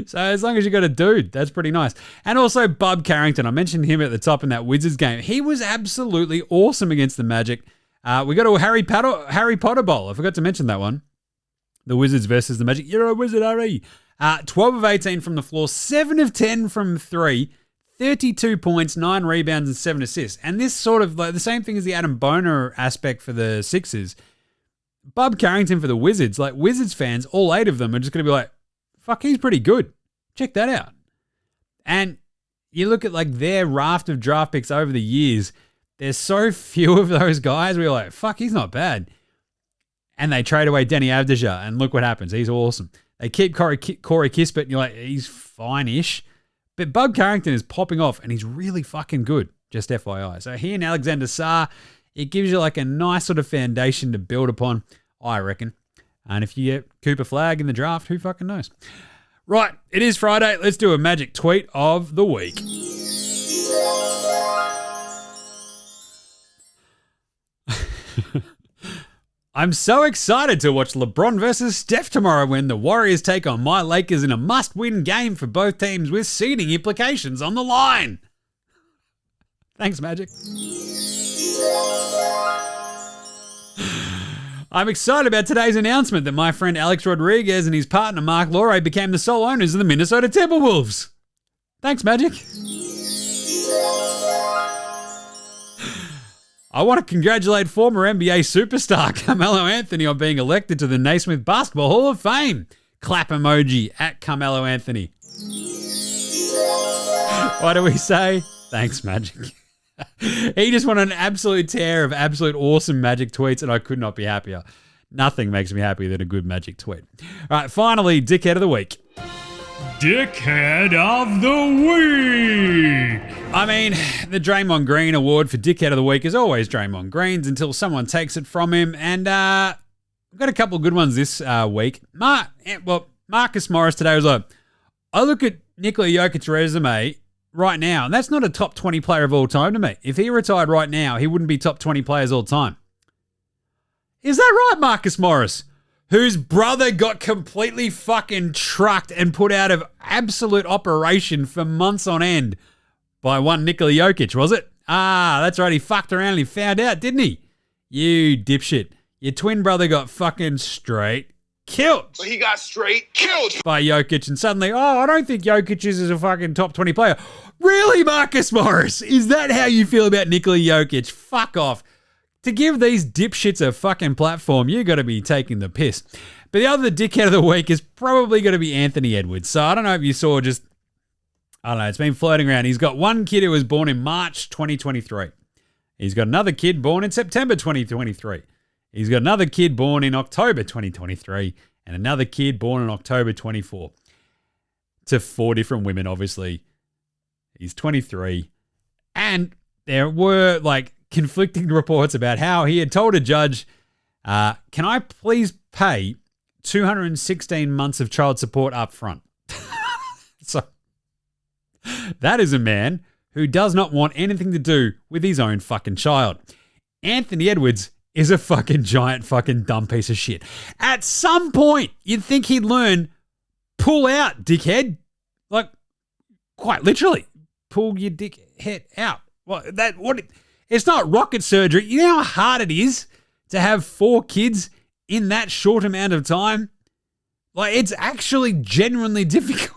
[SPEAKER 1] So as long as you got a dude, that's pretty nice. And also Bub Carrington. I mentioned him at the top in that Wizards game. He was absolutely awesome against the Magic. We got a Harry Potter Bowl. I forgot to mention that one. The Wizards versus the Magic. You're a wizard, Harry. 12 of 18 from the floor, 7 of 10 from 3, 32 points, 9 rebounds, and 7 assists. And this sort of like the same thing as the Adam Boner aspect for the Sixers. Bub Carrington for the Wizards. Like Wizards fans, all 8 of them are just going to be like, fuck, he's pretty good. Check that out. And you look at like their raft of draft picks over the years, there's so few of those guys where you're like, fuck, he's not bad. And they trade away Denny Avdija, and look what happens. He's awesome. They keep Corey Kispert, and you're like, he's fine-ish. But Bud Carrington is popping off, and he's really fucking good, just FYI. So he and Alexander Sarr, it gives you like a nice sort of foundation to build upon, I reckon. And if you get Cooper Flagg in the draft, who fucking knows? Right, it is Friday. Let's do a magic tweet of the week. I'm so excited to watch LeBron versus Steph tomorrow when the Warriors take on my Lakers in a must-win game for both teams with seeding implications on the line. Thanks, Magic. I'm excited about today's announcement that my friend Alex Rodriguez and his partner Mark Laurie became the sole owners of the Minnesota Timberwolves. Thanks, Magic. I want to congratulate former NBA superstar Carmelo Anthony on being elected to the Naismith Basketball Hall of Fame. Clap emoji at Carmelo Anthony. What do we say? Thanks, Magic. He just won an absolute tear of absolute awesome Magic tweets, and I could not be happier. Nothing makes me happier than a good Magic tweet. All right, finally, Dickhead of the Week.
[SPEAKER 11] Dickhead of the Week!
[SPEAKER 1] I mean, the Draymond Green award for Dickhead of the Week is always Draymond Green's until someone takes it from him. And we've got a couple of good ones this week. Marcus Morris today was like, I look at Nikola Jokic's resume right now, and that's not a top 20 player of all time to me. If he retired right now, he wouldn't be top 20 players all time. Is that right, Marcus Morris? Whose brother got completely fucking trucked and put out of absolute operation for months on end by one Nikola Jokic, was it? Ah, that's right. He fucked around and he found out, didn't he? You dipshit. Your twin brother got fucking straight killed.
[SPEAKER 10] He got straight killed
[SPEAKER 1] by Jokic, and suddenly, I don't think Jokic is a fucking top 20 player. Really, Marcus Morris? Is that how you feel about Nikola Jokic? Fuck off. To give these dipshits a fucking platform, you got to be taking the piss. But the other dickhead of the week is probably going to be Anthony Edwards. So I don't know if you saw it's been floating around. He's got one kid who was born in March 2023. He's got another kid born in September 2023. He's got another kid born in October 2023 and another kid born in October 24. To 4 different women, obviously. He's 23. And there were conflicting reports about how he had told a judge, can I please pay 216 months of child support up front? So that is a man who does not want anything to do with his own fucking child. Anthony Edwards is a fucking giant fucking dumb piece of shit. At some point, you'd think he'd learn, pull out, dickhead. Quite literally, pull your dickhead out. It's not rocket surgery. You know how hard it is to have 4 kids in that short amount of time? It's actually genuinely difficult.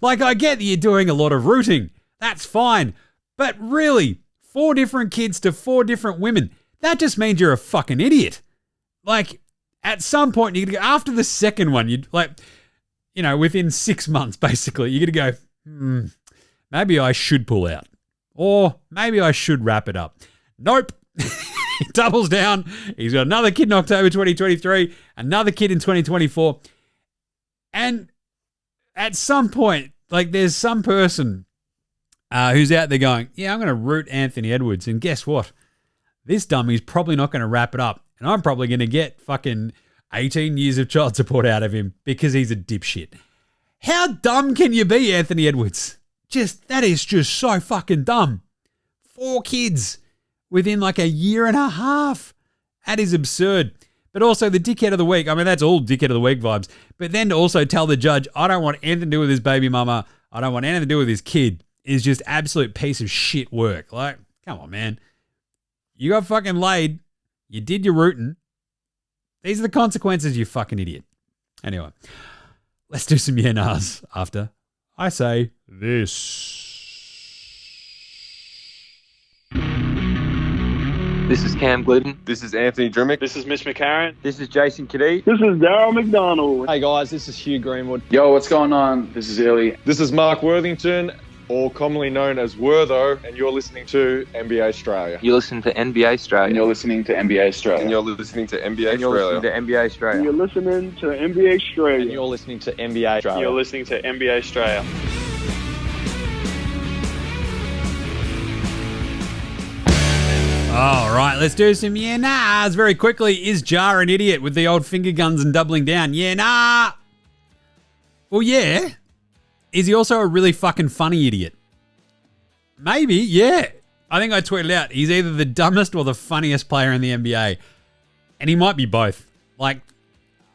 [SPEAKER 1] I get that you're doing a lot of rooting. That's fine. But really, 4 different kids to 4 different women, that just means you're a fucking idiot. At some point, you're going to go, after the second one, within 6 months, basically, you're going to go, maybe I should pull out. Or maybe I should wrap it up. Nope. He doubles down. He's got another kid in October 2023, another kid in 2024. And at some point, there's some person who's out there going, yeah, I'm going to root Anthony Edwards. And guess what? This dummy's probably not going to wrap it up. And I'm probably going to get fucking 18 years of child support out of him because he's a dipshit. How dumb can you be, Anthony Edwards? That is just so fucking dumb. 4 kids within a year and a half. That is absurd. But also the dickhead of the week. I mean, that's all dickhead of the week vibes. But then to also tell the judge, I don't want anything to do with his baby mama. I don't want anything to do with his kid is just absolute piece of shit work. Come on, man. You got fucking laid. You did your rooting. These are the consequences, you fucking idiot. Anyway, let's do some yeah-nahs after I say this.
[SPEAKER 8] This is Cam Glidden.
[SPEAKER 5] This is Anthony Drimmick.
[SPEAKER 7] This is Mitch McCarron.
[SPEAKER 8] This is Jason Kadee.
[SPEAKER 7] This is Daryl McDonald.
[SPEAKER 8] Hey guys, this is Hugh Greenwood.
[SPEAKER 2] Yo, what's going on? This is Illy.
[SPEAKER 6] This is Mark Worthington.
[SPEAKER 5] or commonly known as Wertho, and you're listening to NBA Australia.
[SPEAKER 8] You're listening to NBA Australia.
[SPEAKER 5] And you're listening to NBA Australia.
[SPEAKER 8] And you're listening to NBA Australia.
[SPEAKER 5] You're listening to NBA Australia.
[SPEAKER 8] You're listening to NBA Australia.
[SPEAKER 5] You're listening to NBA Australia.
[SPEAKER 1] All right, let's do some yeah nahs very quickly. Is Ja an idiot with the old finger guns and doubling down? Yeah, nah. Well, yeah. Is he also a really fucking funny idiot? Maybe, yeah. I think I tweeted out, he's either the dumbest or the funniest player in the NBA. And he might be both. Like,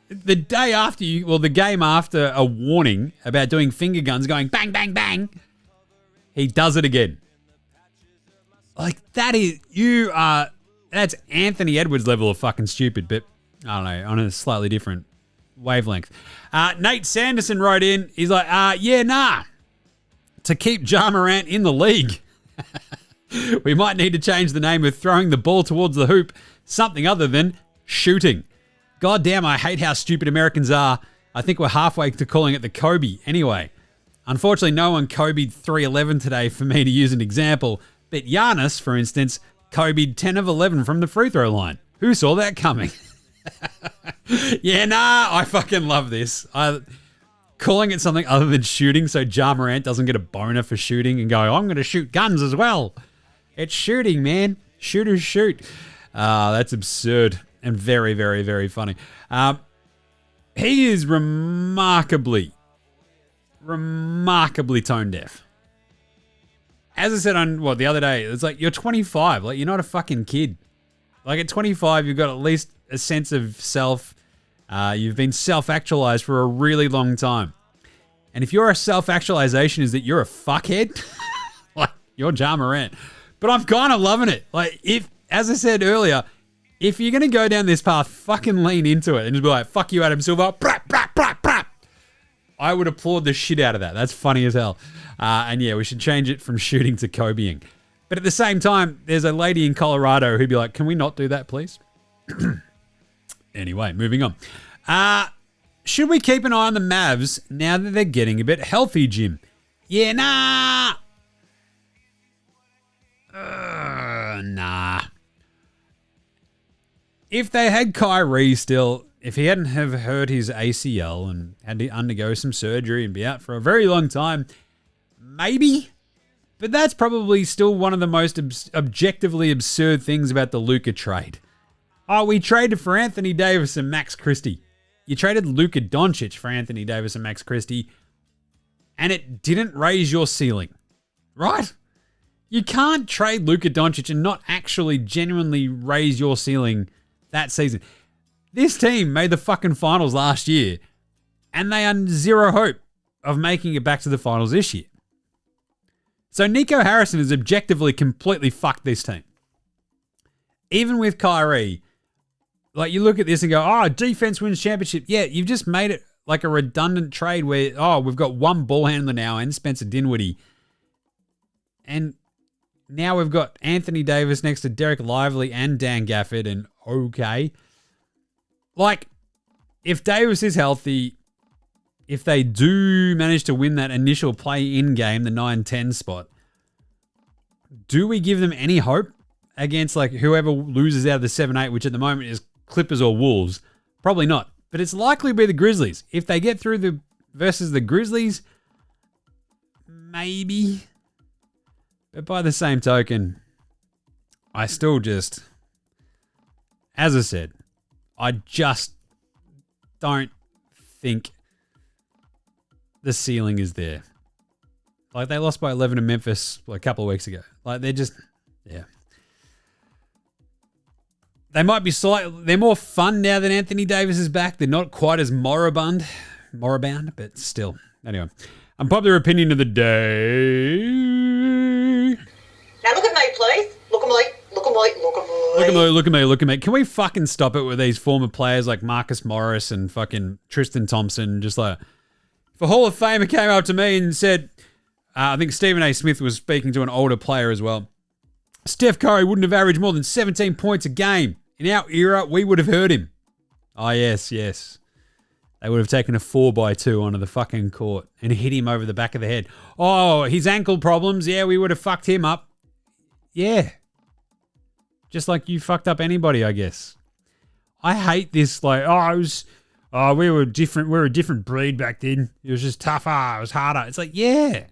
[SPEAKER 1] the day after the game after a warning about doing finger guns going bang, bang, bang, he does it again. Like, that's Anthony Edwards level of fucking stupid, but I don't know, on a slightly different wavelength. Nate Sanderson wrote in, he's like, yeah, nah. To keep Ja Morant in the league, we might need to change the name of throwing the ball towards the hoop, something other than shooting. God damn, I hate how stupid Americans are. I think we're halfway to calling it the Kobe. Anyway, unfortunately, no one Kobe'd 311 today for me to use an example, but Giannis, for instance, Kobe'd 10 of 11 from the free throw line. Who saw that coming? Yeah, nah, I fucking love this. Calling it something other than shooting so Ja Morant doesn't get a boner for shooting and go, I'm going to shoot guns as well. It's shooting, man. Shooters shoot. That's absurd and very, very, very funny. He is remarkably tone deaf. As I said on, the other day, it's like, you're 25. Like, you're not a fucking kid. Like, at 25, you've got at least a sense of self. You've been self-actualized for a really long time. And if your self-actualization is that you're a fuckhead, like, you're Ja Morant. But I'm kind of loving it. Like, as I said earlier, if you're going to go down this path, fucking lean into it and just be like, fuck you, Adam Silver. Brap, brap, brap, brap. I would applaud the shit out of that. That's funny as hell. And yeah, we should change it from shooting to Kobeing. But at the same time, there's a lady in Colorado who'd be like, can we not do that, please? Anyway, moving on. Should we keep an eye on the Mavs now that they're getting a bit healthy, Jim? Yeah, nah. Nah. If they had Kyrie still, if he hadn't have hurt his ACL and had to undergo some surgery and be out for a very long time, maybe. But that's probably still one of the most objectively absurd things about the Luka trade. Oh, we traded for Anthony Davis and Max Christie. You traded Luka Doncic for Anthony Davis and Max Christie, and it didn't raise your ceiling, right? You can't trade Luka Doncic and not actually genuinely raise your ceiling that season. This team made the fucking finals last year, and they had zero hope of making it back to the finals this year. So Nico Harrison has objectively completely fucked this team. Even with Kyrie, like, you look at this and go, oh, defense wins championship. Yeah, you've just made it like a redundant trade where, oh, we've got one ball handler now and Spencer Dinwiddie. And now we've got Anthony Davis next to Derek Lively and Dan Gafford, and okay. Like, if Davis is healthy, if they do manage to win that initial play-in game, the 9-10 spot, do we give them any hope against, like, whoever loses out of the 7-8, which at the moment is Clippers or Wolves? Probably not. But it's likely to be the Grizzlies. If they get through versus the Grizzlies, maybe. But by the same token, I still just, as I said, I just don't think the ceiling is there. Like, they lost by 11 to Memphis a couple of weeks ago. Like, they're just, yeah. They might be they're more fun now that Anthony Davis is back. They're not quite as moribund, but still. Anyway, unpopular opinion of the day.
[SPEAKER 14] Now look at me, please. Look at me. Look at me. Look at me.
[SPEAKER 1] Look at me. Look at me. Look at me. Can we fucking stop it with these former players like Marcus Morris and fucking Tristan Thompson? Just like, if a Hall of Famer came up to me and said, I think Stephen A. Smith was speaking to an older player as well. Steph Curry wouldn't have averaged more than 17 points a game. In our era, we would have heard him. Oh, yes, yes. they would have taken a 4x2 onto the fucking court and hit him over the back of the head. Oh, his ankle problems. Yeah, we would have fucked him up. Yeah. Just like you fucked up anybody, I guess. I hate this, like, we were different. We were a different breed back then. It was just tougher. It was harder. It's like, yeah.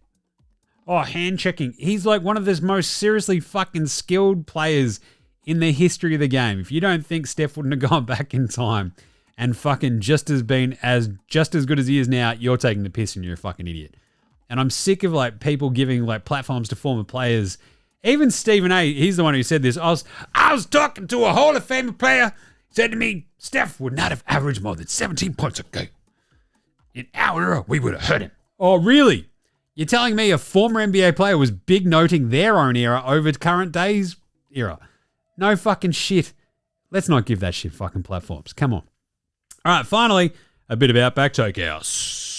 [SPEAKER 1] Oh, hand checking. He's like one of the most seriously fucking skilled players in the history of the game. If you don't think Steph wouldn't have gone back in time and fucking just as good as he is now, you're taking the piss and you're a fucking idiot. And I'm sick of like people giving like platforms to former players. Even Stephen A, he's the one who said this. I was talking to a Hall of Fame player. He said to me, Steph would not have averaged more than 17 points a game. In our era, we would have hurt him. Oh, really? You're telling me a former NBA player was big noting their own era over current day's era? No fucking shit. Let's not give that shit fucking platforms. Come on. All right, finally, a bit of Outback Takehouse.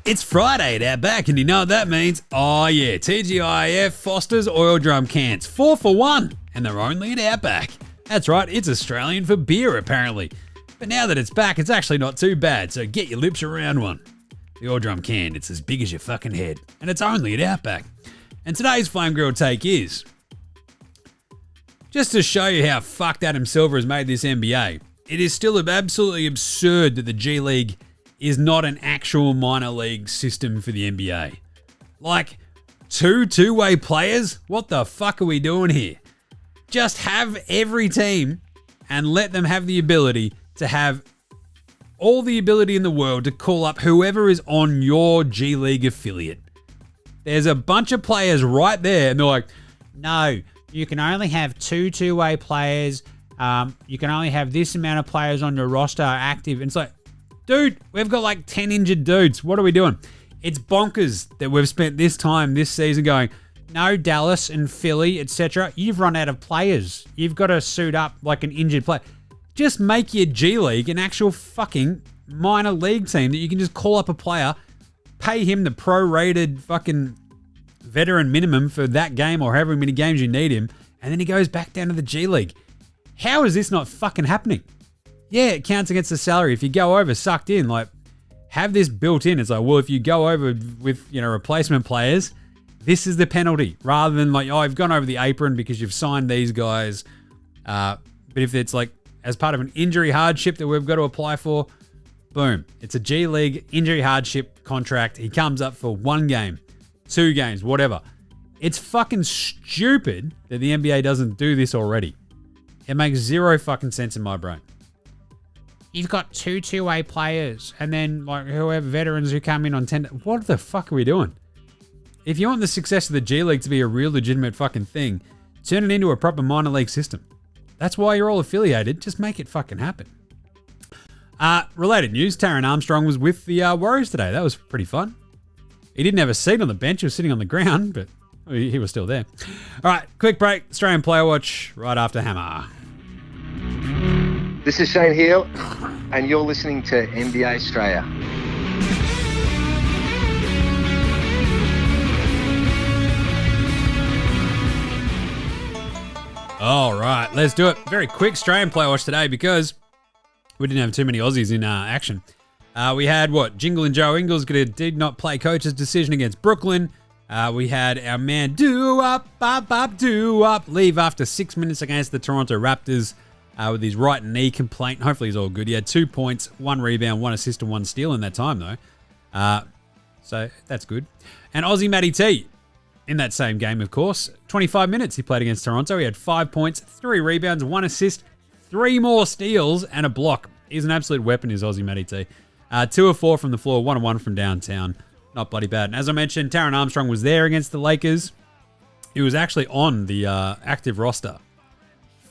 [SPEAKER 1] It's Friday at Outback, and you know what that means? Oh yeah, TGIF Foster's oil drum cans. 4 for 1, and they're only at Outback. That's right, it's Australian for beer apparently. But now that it's back, it's actually not too bad, so get your lips around one. The oil drum can, it's as big as your fucking head, and it's only at Outback. And today's Flame Grill take is, just to show you how fucked Adam Silver has made this NBA, it is still absolutely absurd that the G League is not an actual minor league system for the NBA. Like, two-way players? What the fuck are we doing here? Just have every team and let them have the ability to have all the ability in the world to call up whoever is on your G League affiliate. There's a bunch of players right there, and they're like, no, you can only have two-way players. You can only have this amount of players on your roster active. And it's like, dude, we've got like 10 injured dudes. What are we doing? It's bonkers that we've spent this time this season going, no, Dallas and Philly, etc. You've run out of players. You've got to suit up like an injured player. Just make your G League an actual fucking minor league team that you can just call up a player, pay him the pro-rated fucking veteran minimum for that game or however many games you need him, and then he goes back down to the G League. How is this not fucking happening? Yeah, it counts against the salary. If you go over sucked in, like, have this built in. It's like, well, if you go over with, replacement players, this is the penalty. Rather than like, oh, you've gone over the apron because you've signed these guys. But if it's like as part of an injury hardship that we've got to apply for, boom. It's a G League injury hardship contract. He comes up for 1 game, 2 games, whatever. It's fucking stupid that the NBA doesn't do this already. It makes zero fucking sense in my brain. You've got two-way players, and then like whoever veterans who come in on 10. What the fuck are we doing? If you want the success of the G League to be a real legitimate fucking thing, turn it into a proper minor league system. That's why you're all affiliated. Just make it fucking happen. Related news, Taron Armstrong was with the Warriors today. That was pretty fun. He didn't have a seat on the bench. He was sitting on the ground, but he was still there. All right, quick break. Australian Player Watch right after Hammer.
[SPEAKER 15] This is Shane Heal, and you're listening to NBA Australia.
[SPEAKER 1] All right, let's do it. Very quick Australian Player Watch today because we didn't have too many Aussies in action. We had, Jingle and Joe Ingles did not play coach's decision against Brooklyn. We had our man Do-Up leave after 6 minutes against the Toronto Raptors. With his right knee complaint. Hopefully he's all good. He had 2 points, 1 rebound, 1 assist, and 1 steal in that time, though. So that's good. And Aussie Matty T, in that same game, of course. 25 minutes he played against Toronto. He had 5 points, 3 rebounds, 1 assist, 3 more steals, and a block. He's an absolute weapon, is Aussie Matty T. 2 of 4 from the floor, 1 of 1 from downtown. Not bloody bad. And as I mentioned, Taron Armstrong was there against the Lakers. He was actually on the active roster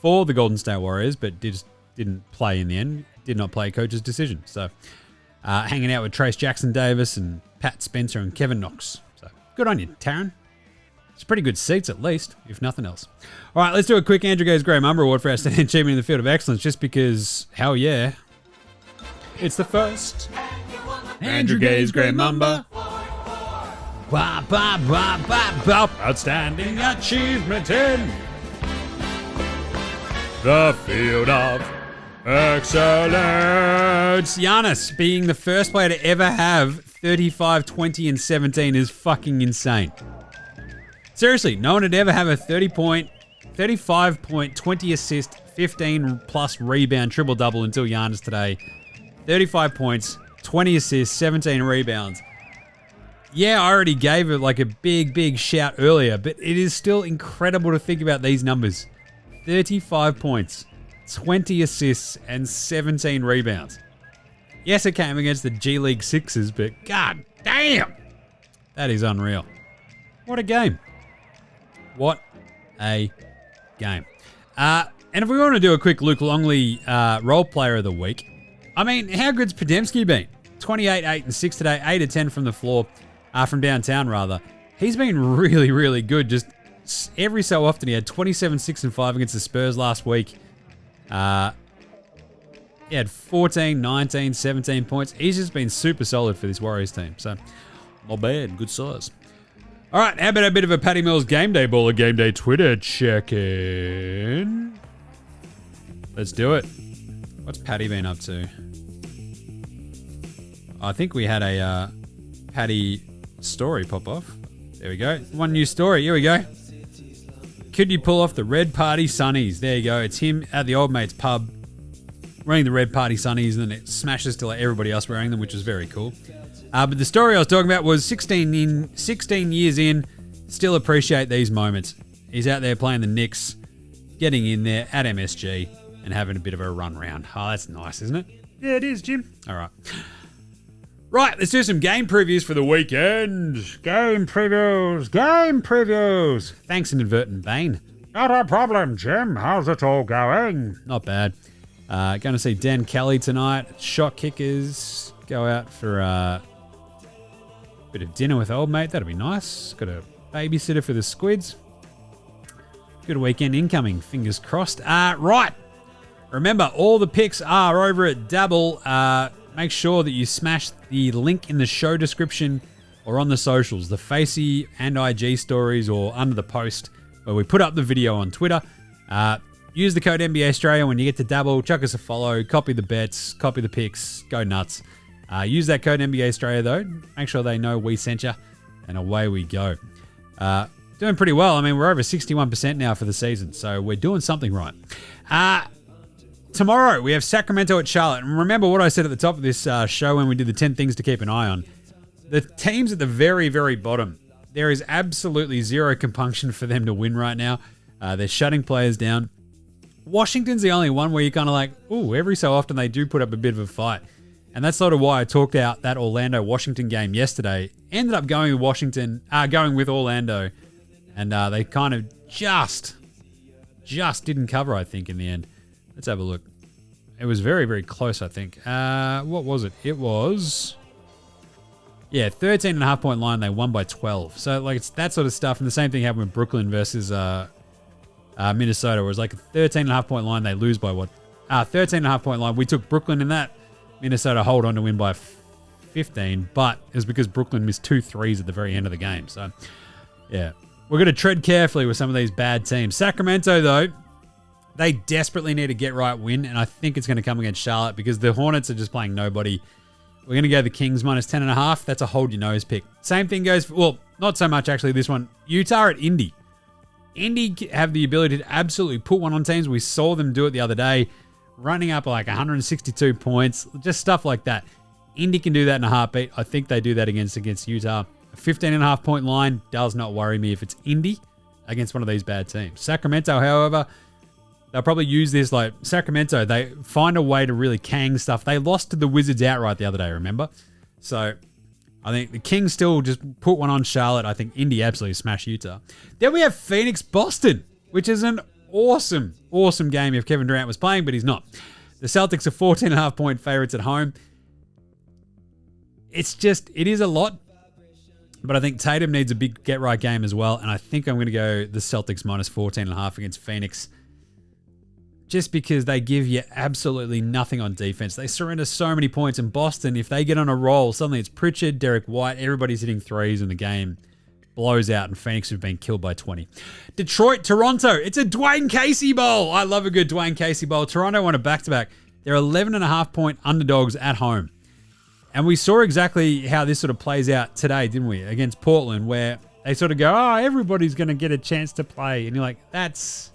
[SPEAKER 1] for the Golden State Warriors, but didn't play in the end. Did not play coach's decision. So hanging out with Trace Jackson Davis and Pat Spencer and Kevin Knox. So good on you, Taron. It's pretty good seats at least, if nothing else. All right, let's do a quick Andrew Gaze Grey Mamba Award for outstanding achievement in the field of excellence, just because, hell yeah. It's the first Andrew Gaze Grey Mamba. Outstanding achievement in the field of Excellent. Giannis being the first player to ever have 35, 20, and 17 is fucking insane. Seriously, no one would ever have a 35 point, 20 assist, 15 plus rebound triple-double until Giannis today. 35 points, 20 assists, 17 rebounds. Yeah, I already gave it like a big shout earlier, but it is still incredible to think about these numbers. 35 points, 20 assists, and 17 rebounds. Yes, it came against the G League Sixers, but god damn, that is unreal. What a game. What a game. And if we want to do a quick Luke Longley role player of the week, I mean, how good's Podemski been? 28, 8, and 6 today, 8 of 10 from the floor, from downtown rather. He's been really good. Just every so often, he had 27, 6, and 5 against the Spurs last week. He had 14, 19, 17 points. He's just been super solid for this Warriors team. So, not bad. Good size. All right, how about a bit of a Patty Mills Game Day Baller Game Day Twitter check-in? Let's do it. What's Patty been up to? I think we had a Patty story pop off. There we go. One new story. Here we go. Could you pull off the Red Party Sunnies? There you go. It's him at the old mate's pub wearing the Red Party Sunnies, and then it smashes to like everybody else wearing them, which was very cool. But the story I was talking about was 16 years in, still appreciate these moments. He's out there playing the Knicks, getting in there at MSG, and having a bit of a run round. Oh, that's nice, isn't it? Yeah, it is, Jim. All right. Right, let's do some game previews for the weekend. Game previews. Thanks, Inadvertent Bane. Not a problem, Jim. How's it all going? Not bad. Going to see Dan Kelly tonight. Shot kickers. Go out for a bit of dinner with old mate. That'll be nice. Got a babysitter for the squids. Good weekend incoming. Fingers crossed. Right. Remember, all the picks are over at Dabble. Make sure that you smash the link in the show description or on the socials, the Facey and IG stories, or under the post where we put up the video on Twitter. Use the code NBA Australia when you get to Dabble. Chuck us a follow. Copy the bets. Copy the picks. Go nuts. Use that code NBA Australia though. Make sure they know we sent you, and away we go. Doing pretty well. I mean, we're over 61% now for the season, so we're doing something right. Tomorrow, we have Sacramento at Charlotte. And remember what I said at the top of this show when we did the 10 things to keep an eye on. The teams at the very, very bottom, there is absolutely zero compunction for them to win right now. They're shutting players down. Washington's the only one where you're kind of like, ooh, every so often they do put up a bit of a fight. And that's sort of why I talked out that Orlando-Washington game yesterday. Ended up going with Orlando. And they kind of just didn't cover, I think, in the end. Let's have a look. It was very, very close, I think. What was it? It was... 13.5 point line. They won by 12. So, like, it's that sort of stuff. And the same thing happened with Brooklyn versus Minnesota. Where it was like a 13.5 point line. They lose by what? 13.5 point line. We took Brooklyn in that. Minnesota hold on to win by 15. But it was because Brooklyn missed 2 threes at the very end of the game. So, yeah. We're going to tread carefully with some of these bad teams. Sacramento, though... They desperately need a get-right win, and I think it's going to come against Charlotte because the Hornets are just playing nobody. We're going to go the Kings minus 10.5. That's a hold-your-nose pick. Same thing goes for, well, not so much actually this one. Utah at Indy. Indy have the ability to absolutely put one on teams. We saw them do it the other day, running up like 162 points, just stuff like that. Indy can do that in a heartbeat. I think they do that against Utah. A 15.5 point line does not worry me if it's Indy against one of these bad teams. Sacramento, however... They'll probably use this like Sacramento. They find a way to really kang stuff. They lost to the Wizards outright the other day, remember? So I think the Kings still just put one on Charlotte. I think Indy absolutely smash Utah. Then we have Phoenix-Boston, which is an awesome game if Kevin Durant was playing, but he's not. The Celtics are 14.5 point favorites at home. It is a lot, but I think Tatum needs a big get-right game as well, and I think I'm going to go the Celtics minus 14.5 against Phoenix. Just because they give you absolutely nothing on defense. They surrender so many points in Boston. If they get on a roll, suddenly it's Pritchard, Derek White, everybody's hitting threes and the game blows out and Phoenix have been killed by 20. Detroit, Toronto. It's a Dwayne Casey Bowl. I love a good Dwayne Casey Bowl. Toronto won a back-to-back. They're 11.5-point underdogs at home. And we saw exactly how this sort of plays out today, didn't we? Against Portland, where they sort of go, oh, everybody's going to get a chance to play. And you're like, that's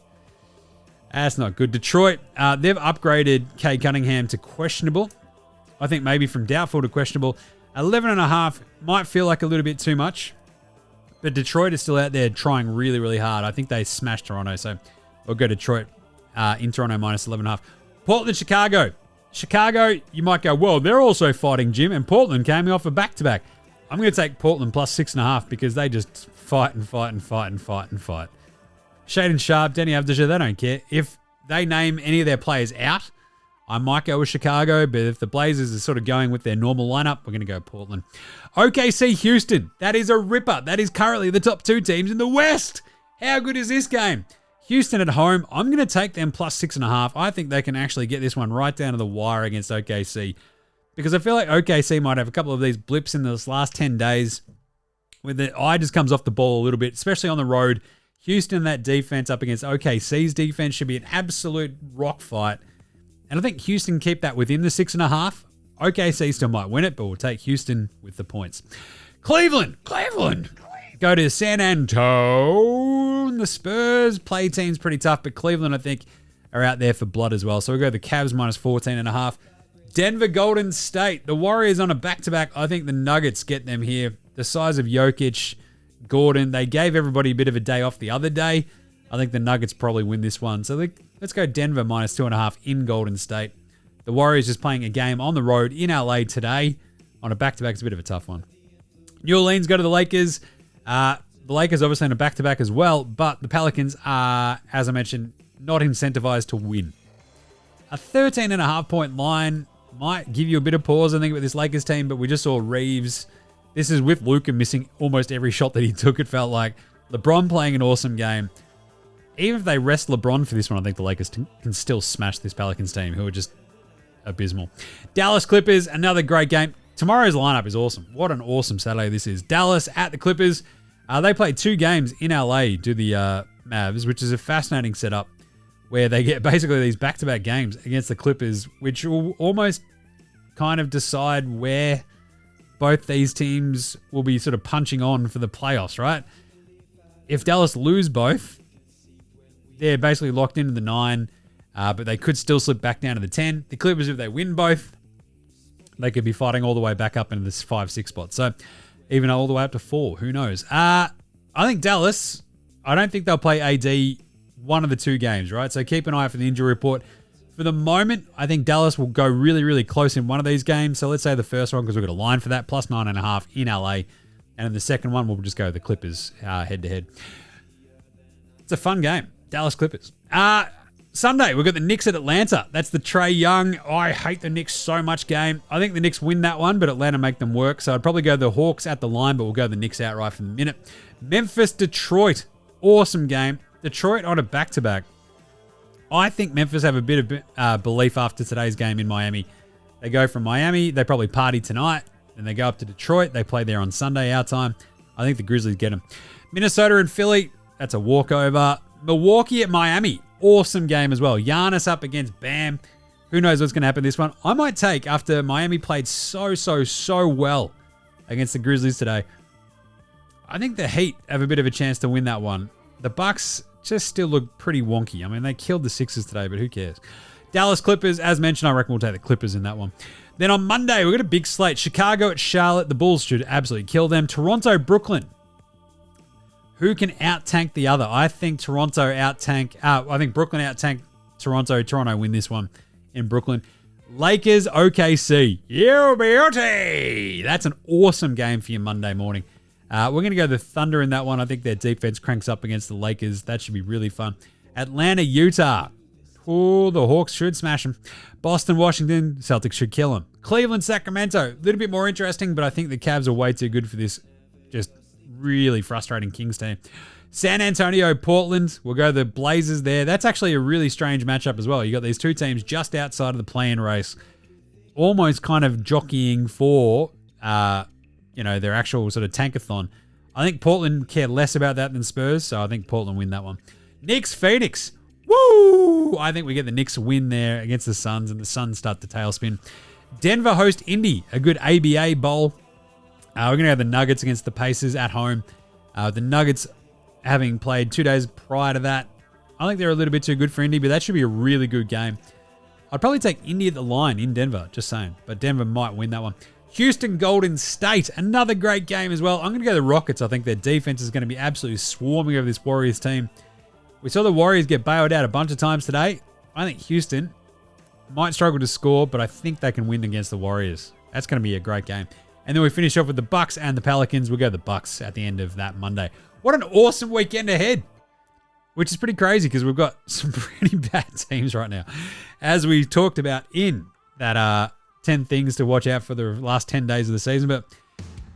[SPEAKER 1] not good. Detroit, they've upgraded Kay Cunningham to questionable. I think maybe from doubtful to questionable. 11.5 might feel like a little bit too much. But Detroit is still out there trying really, really hard. I think they smashed Toronto. So we'll go Detroit in Toronto minus 11.5. Portland, Chicago. Chicago, you might go, well, they're also fighting, Jim. And Portland came off a back-to-back. I'm going to take Portland plus 6.5 because they just fight and fight and fight and fight and fight. Shaden Sharp, Denny Avdija, they don't care. If they name any of their players out, I might go with Chicago, but if the Blazers are sort of going with their normal lineup, we're going to go Portland. OKC Houston, that is a ripper. That is currently the top 2 teams in the West. How good is this game? Houston at home, I'm going to take them plus 6.5. I think they can actually get this one right down to the wire against OKC because I feel like OKC might have a couple of these blips in this last 10 days where the eye just comes off the ball a little bit, especially on the road. Houston, that defense up against OKC's defense should be an absolute rock fight. And I think Houston keep that within the 6.5. OKC still might win it, but we'll take Houston with the points. Cleveland. Go to San Antonio. The Spurs play teams pretty tough, but Cleveland, I think, are out there for blood as well. So we'll go the Cavs minus 14.5. Denver, Golden State. The Warriors on a back-to-back. I think the Nuggets get them here. The size of Jokic, Gordon. They gave everybody a bit of a day off the other day. I think the Nuggets probably win this one. So let's go Denver minus 2.5 in Golden State. The Warriors just playing a game on the road in LA today on a back-to-back. It's a bit of a tough one. New Orleans go to the Lakers. The Lakers obviously on a back-to-back as well, but the Pelicans are, as I mentioned, not incentivized to win. A 13.5-point line might give you a bit of pause, I think, with this Lakers team, but we just saw Reeves. This is with Luka missing almost every shot that he took, it felt like. LeBron playing an awesome game. Even if they rest LeBron for this one, I think the Lakers can still smash this Pelicans team, who are just abysmal. Dallas Clippers, another great game. Tomorrow's lineup is awesome. What an awesome Saturday this is. Dallas at the Clippers. They played 2 games in LA to the Mavs, which is a fascinating setup where they get basically these back-to-back games against the Clippers, which will almost kind of decide where both these teams will be sort of punching on for the playoffs, right? If Dallas lose both, they're basically locked into the 9, but they could still slip back down to the 10. The Clippers, if they win both, they could be fighting all the way back up into this 5-6 spot. So even all the way up to 4, who knows? I think Dallas, I don't think they'll play AD one of the 2 games, right? So keep an eye out for the injury report. For the moment, I think Dallas will go really, really close in one of these games. So let's say the first one, because we've got a line for that, plus 9.5 in LA. And in the second one, we'll just go the Clippers head-to-head. It's a fun game. Dallas Clippers. Sunday, we've got the Knicks at Atlanta. That's the Trae Young. I hate the Knicks so much game. I think the Knicks win that one, but Atlanta make them work. So I'd probably go the Hawks at the line, but we'll go the Knicks outright for the minute. Memphis, Detroit. Awesome game. Detroit on a back-to-back. I think Memphis have a bit of belief after today's game in Miami. They go from Miami, they probably party tonight, then they go up to Detroit. They play there on Sunday, our time. I think the Grizzlies get them. Minnesota and Philly, that's a walkover. Milwaukee at Miami, awesome game as well. Giannis up against Bam. Who knows what's going to happen this one? I might take, after Miami played so well against the Grizzlies today, I think the Heat have a bit of a chance to win that one. The Bucks just still look pretty wonky. I mean, they killed the Sixers today, but who cares? Dallas Clippers, as mentioned, I reckon we'll take the Clippers in that one. Then on Monday, we've got a big slate. Chicago at Charlotte. The Bulls should absolutely kill them. Toronto, Brooklyn. Who can out-tank the other? I think Toronto out-tank. I think Brooklyn out-tank Toronto. Toronto win this one in Brooklyn. Lakers, OKC. You beauty! That's an awesome game for you Monday morning. We're going to go the Thunder in that one. I think their defense cranks up against the Lakers. That should be really fun. Atlanta, Utah. Oh, the Hawks should smash them. Boston, Washington. Celtics should kill them. Cleveland, Sacramento. A little bit more interesting, but I think the Cavs are way too good for this just really frustrating Kings team. San Antonio, Portland. We'll go the Blazers there. That's actually a really strange matchup as well. You got these two teams just outside of the play-in race, almost kind of jockeying for their actual sort of tankathon. I think Portland care less about that than Spurs, so I think Portland win that one. Knicks, Phoenix. Woo! Woo! I think we get the Knicks win there against the Suns, and the Suns start to tailspin. Denver host Indy, a good ABA bowl. We're going to have the Nuggets against the Pacers at home. The Nuggets, having played 2 days prior to that, I think they're a little bit too good for Indy, but that should be a really good game. I'd probably take Indy at the line in Denver, just saying. But Denver might win that one. Houston Golden State, another great game as well. I'm going to go the Rockets. I think their defense is going to be absolutely swarming over this Warriors team. We saw the Warriors get bailed out a bunch of times today. I think Houston might struggle to score, but I think they can win against the Warriors. That's going to be a great game. And then we finish off with the Bucks and the Pelicans. We'll go the Bucks at the end of that Monday. What an awesome weekend ahead, which is pretty crazy because we've got some pretty bad teams right now. As we talked about in that 10 things to watch out for the last 10 days of the season, but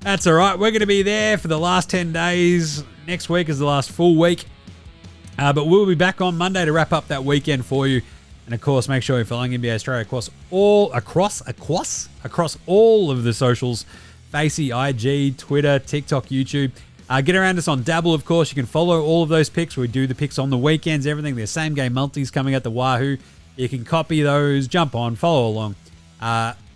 [SPEAKER 1] that's all right. We're going to be there for the last 10 days. Next week is the last full week. But we'll be back on Monday to wrap up that weekend for you. And of course, make sure you're following NBA Australia across all of the socials: Facey, IG, Twitter, TikTok, YouTube. Get around us on Dabble, of course. You can follow all of those picks. We do the picks on the weekends, everything. There's same game multis coming at the Wahoo. You can copy those, jump on, follow along.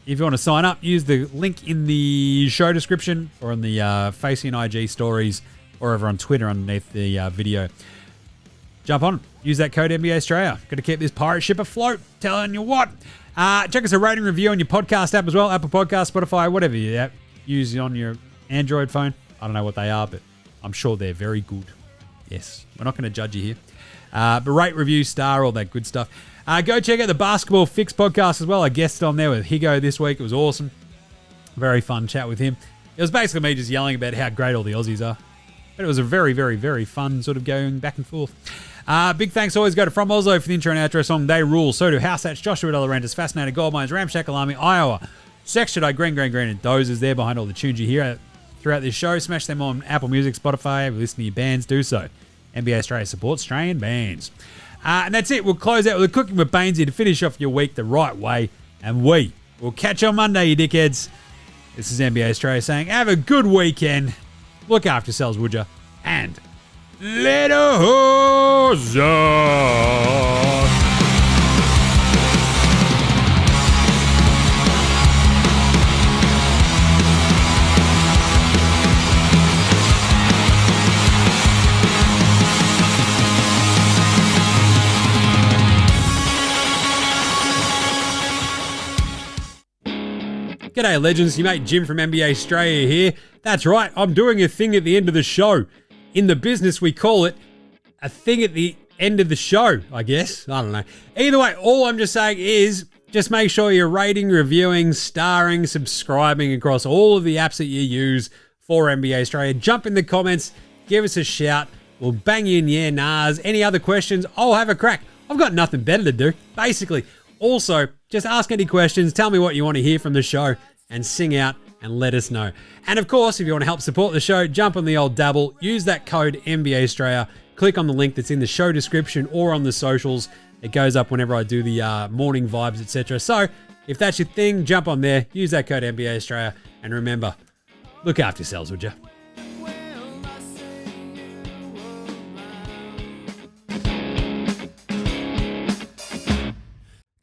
[SPEAKER 1] If you want to sign up, use the link in the show description or on the Facey and IG stories or over on Twitter underneath the video. Jump on, use that code NBA Australia. Got to keep this pirate ship afloat, telling you what. Check us a rating review on your podcast app as well, Apple Podcasts, Spotify, whatever you use on your Android phone. I don't know what they are, but I'm sure they're very good. Yes, we're not going to judge you here. But rate, review, star, all that good stuff. Go check out the Basketball Fix podcast as well. I guested on there with Higo this week. It was awesome. Very fun chat with him. It was basically me just yelling about how great all the Aussies are. But it was a very, very, very fun sort of going back and forth. Big thanks always go to From Oslo for the intro and outro song They Rule. So do House Hatch, Joshua Delarantis, Fascinated Goldmines, Ramshackle Army, Iowa, Sex Jedi, Green, and Dozers there behind all the tunes you hear throughout this show. Smash them on Apple Music, Spotify. If you listen to your bands, do so. NBA Australia supports Australian bands. And that's it. We'll close out with Cooking with Bainesy to finish off your week the right way. And we will catch you on Monday, you dickheads. This is NBA Australia saying, have a good weekend. Look after yourselves, would ya? And let us out. G'day legends, your mate Jim from NBA Straya here. That's right, I'm doing a thing at the end of the show. In the business we call it a thing at the end of the show, I guess. I don't know. Either way, all I'm just saying is just make sure you're rating, reviewing, starring, subscribing across all of the apps that you use for NBA Australia. Jump in the comments, give us a shout. We'll bang you in yeah, nahs. Any other questions? I'll have a crack. I've got nothing better to do, basically. Also, just ask any questions, tell me what you want to hear from the show, and sing out and let us know. And of course, if you want to help support the show, jump on the old Dabble, use that code NBA Australia, click on the link that's in the show description or on the socials. It goes up whenever I do the morning vibes, etc. So if that's your thing, jump on there, use that code NBA Australia, and remember, look after yourselves, would you?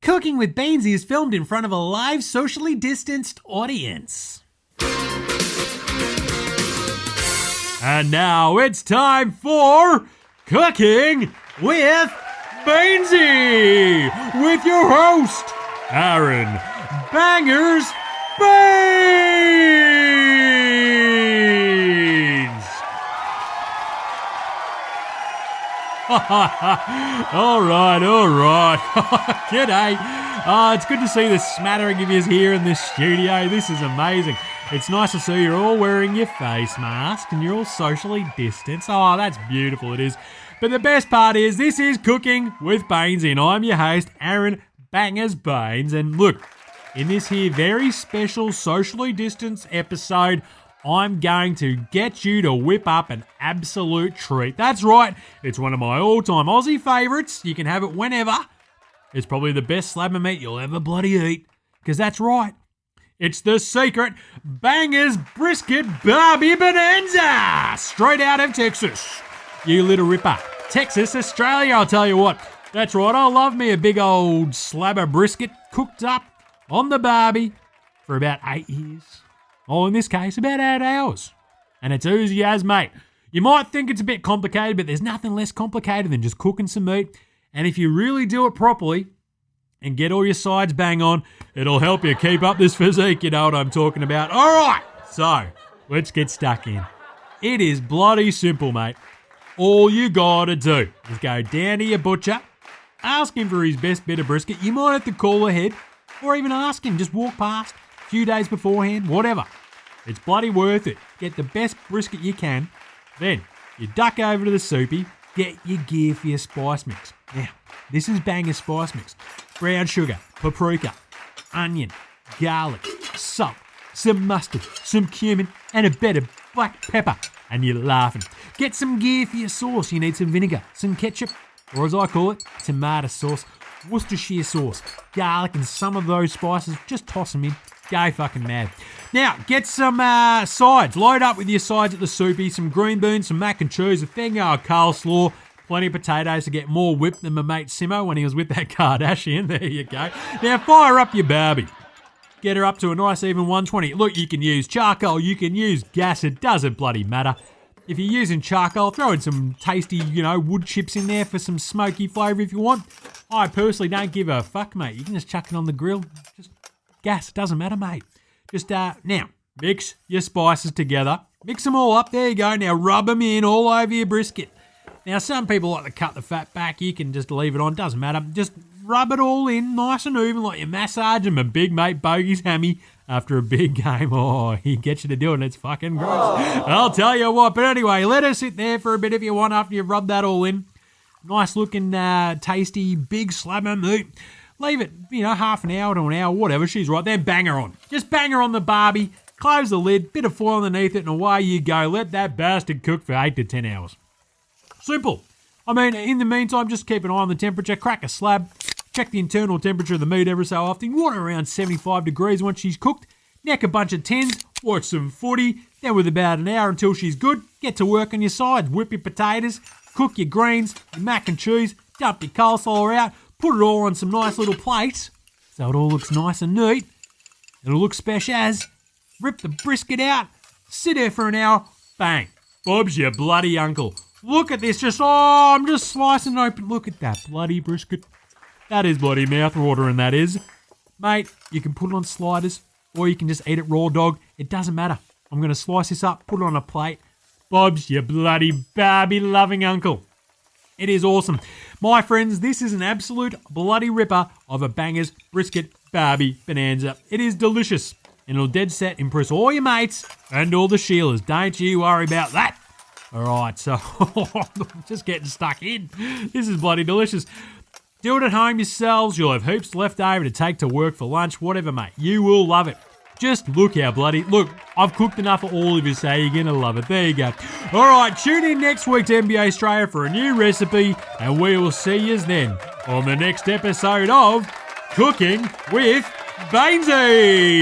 [SPEAKER 12] Cooking with Bainesy is filmed in front of a live, socially distanced audience.
[SPEAKER 11] And now it's time for Cooking with Bainesy, with your host, Aaron Bangers Baines. all right. G'day. It's good to see the smattering of you here in this studio. This is amazing. It's nice to see you're all wearing your face mask and you're all socially distanced. Oh, that's beautiful, it is. But the best part is this is Cooking with Bainesy, and I'm your host, Aaron Bangers Baines. And look, in this here very special socially distanced episode, I'm going to get you to whip up an absolute treat. That's right, it's one of my all-time Aussie favourites. You can have it whenever. It's probably the best slab of meat you'll ever bloody eat. Because that's right, it's the secret Bangers Brisket Barbie Bonanza, straight out of Texas. You little ripper. Texas, Australia, I'll tell you what.
[SPEAKER 12] That's right, I love me a big old slab of brisket cooked up on the barbie for about 8 years. Or in this case, about 8 hours. And it's easy as, mate. You might think it's a bit complicated, but there's nothing less complicated than just cooking some meat. And if you really do it properly and get all your sides bang on, it'll help you keep up this physique, you know what I'm talking about. All right, so let's get stuck in. It is bloody simple, mate. All you gotta do is go down to your butcher, ask him for his best bit of brisket. You might have to call ahead or even ask him, just walk past a few days beforehand, whatever. It's bloody worth it. Get the best brisket you can. Then you duck over to the soupy, get your gear for your spice mix. Now, this is banger spice mix. Brown sugar, paprika, onion, garlic, salt, some mustard, some cumin, and a bit of black pepper. And you're laughing. Get some gear for your sauce. You need some vinegar, some ketchup, or as I call it, tomato sauce, Worcestershire sauce, garlic, and some of those spices. Just toss them in. Go fucking mad. Now, get some sides. Load up with your sides at the soupy. Some green beans, some mac and cheese, a thing of coleslaw, plenty of potatoes to get more whipped than my mate Simo when he was with that Kardashian. There you go. Now, fire up your barbie. Get her up to a nice even 120. Look, you can use charcoal, you can use gas. It doesn't bloody matter. If you're using charcoal, throw in some tasty, wood chips in there for some smoky flavour if you want. I personally don't give a fuck, mate. You can just chuck it on the grill. Just gas, doesn't matter, mate. Just, now, mix your spices together. Mix them all up. There you go. Now rub them in all over your brisket. Now, some people like to cut the fat back. You can just leave it on. Doesn't matter. Just rub it all in nice and even like you're massaging my big mate Bogey's hammy after a big game. Oh, he gets you to do it and it's fucking gross. I'll tell you what. But anyway, let her sit there for a bit if you want after you've rubbed that all in. Nice looking, tasty, big slab of meat. Leave it, half an hour to an hour, whatever. She's right. Then bang her on. Just bang her on the barbie. Close the lid, bit of foil underneath it, and away you go. Let that bastard cook for 8 to 10 hours. Simple. I mean, in the meantime, just keep an eye on the temperature. Crack a slab. Check the internal temperature of the meat every so often. You want it around 75 degrees once she's cooked. Neck a bunch of tins. Watch some footy. Then with about an hour until she's good, get to work on your sides. Whip your potatoes. Cook your greens, your mac and cheese. Dump your coleslaw out. Put it all on some nice little plates so it all looks nice and neat. It'll look special as. Rip the brisket out. Sit there for an hour. Bang. Bob's your bloody uncle. Look at this. I'm just slicing open. Look at that bloody brisket. That is bloody mouth-watering, that is. Mate, you can put it on sliders or you can just eat it raw dog. It doesn't matter. I'm going to slice this up, put it on a plate. Bob's your bloody Barbie-loving uncle. It is awesome. My friends, this is an absolute bloody ripper of a bangers brisket Barbie bonanza. It is delicious and it'll dead set impress all your mates and all the Sheilas. Don't you worry about that. All right, so just getting stuck in. This is bloody delicious. Do it at home yourselves. You'll have heaps left over to take to work for lunch, whatever, mate. You will love it. Just look how bloody... Look, I've cooked enough for all of you, so you're going to love it. There you go. All right, tune in next week to NBA Straya for a new recipe, and we will see you then on the next episode of Cooking with Bainesy.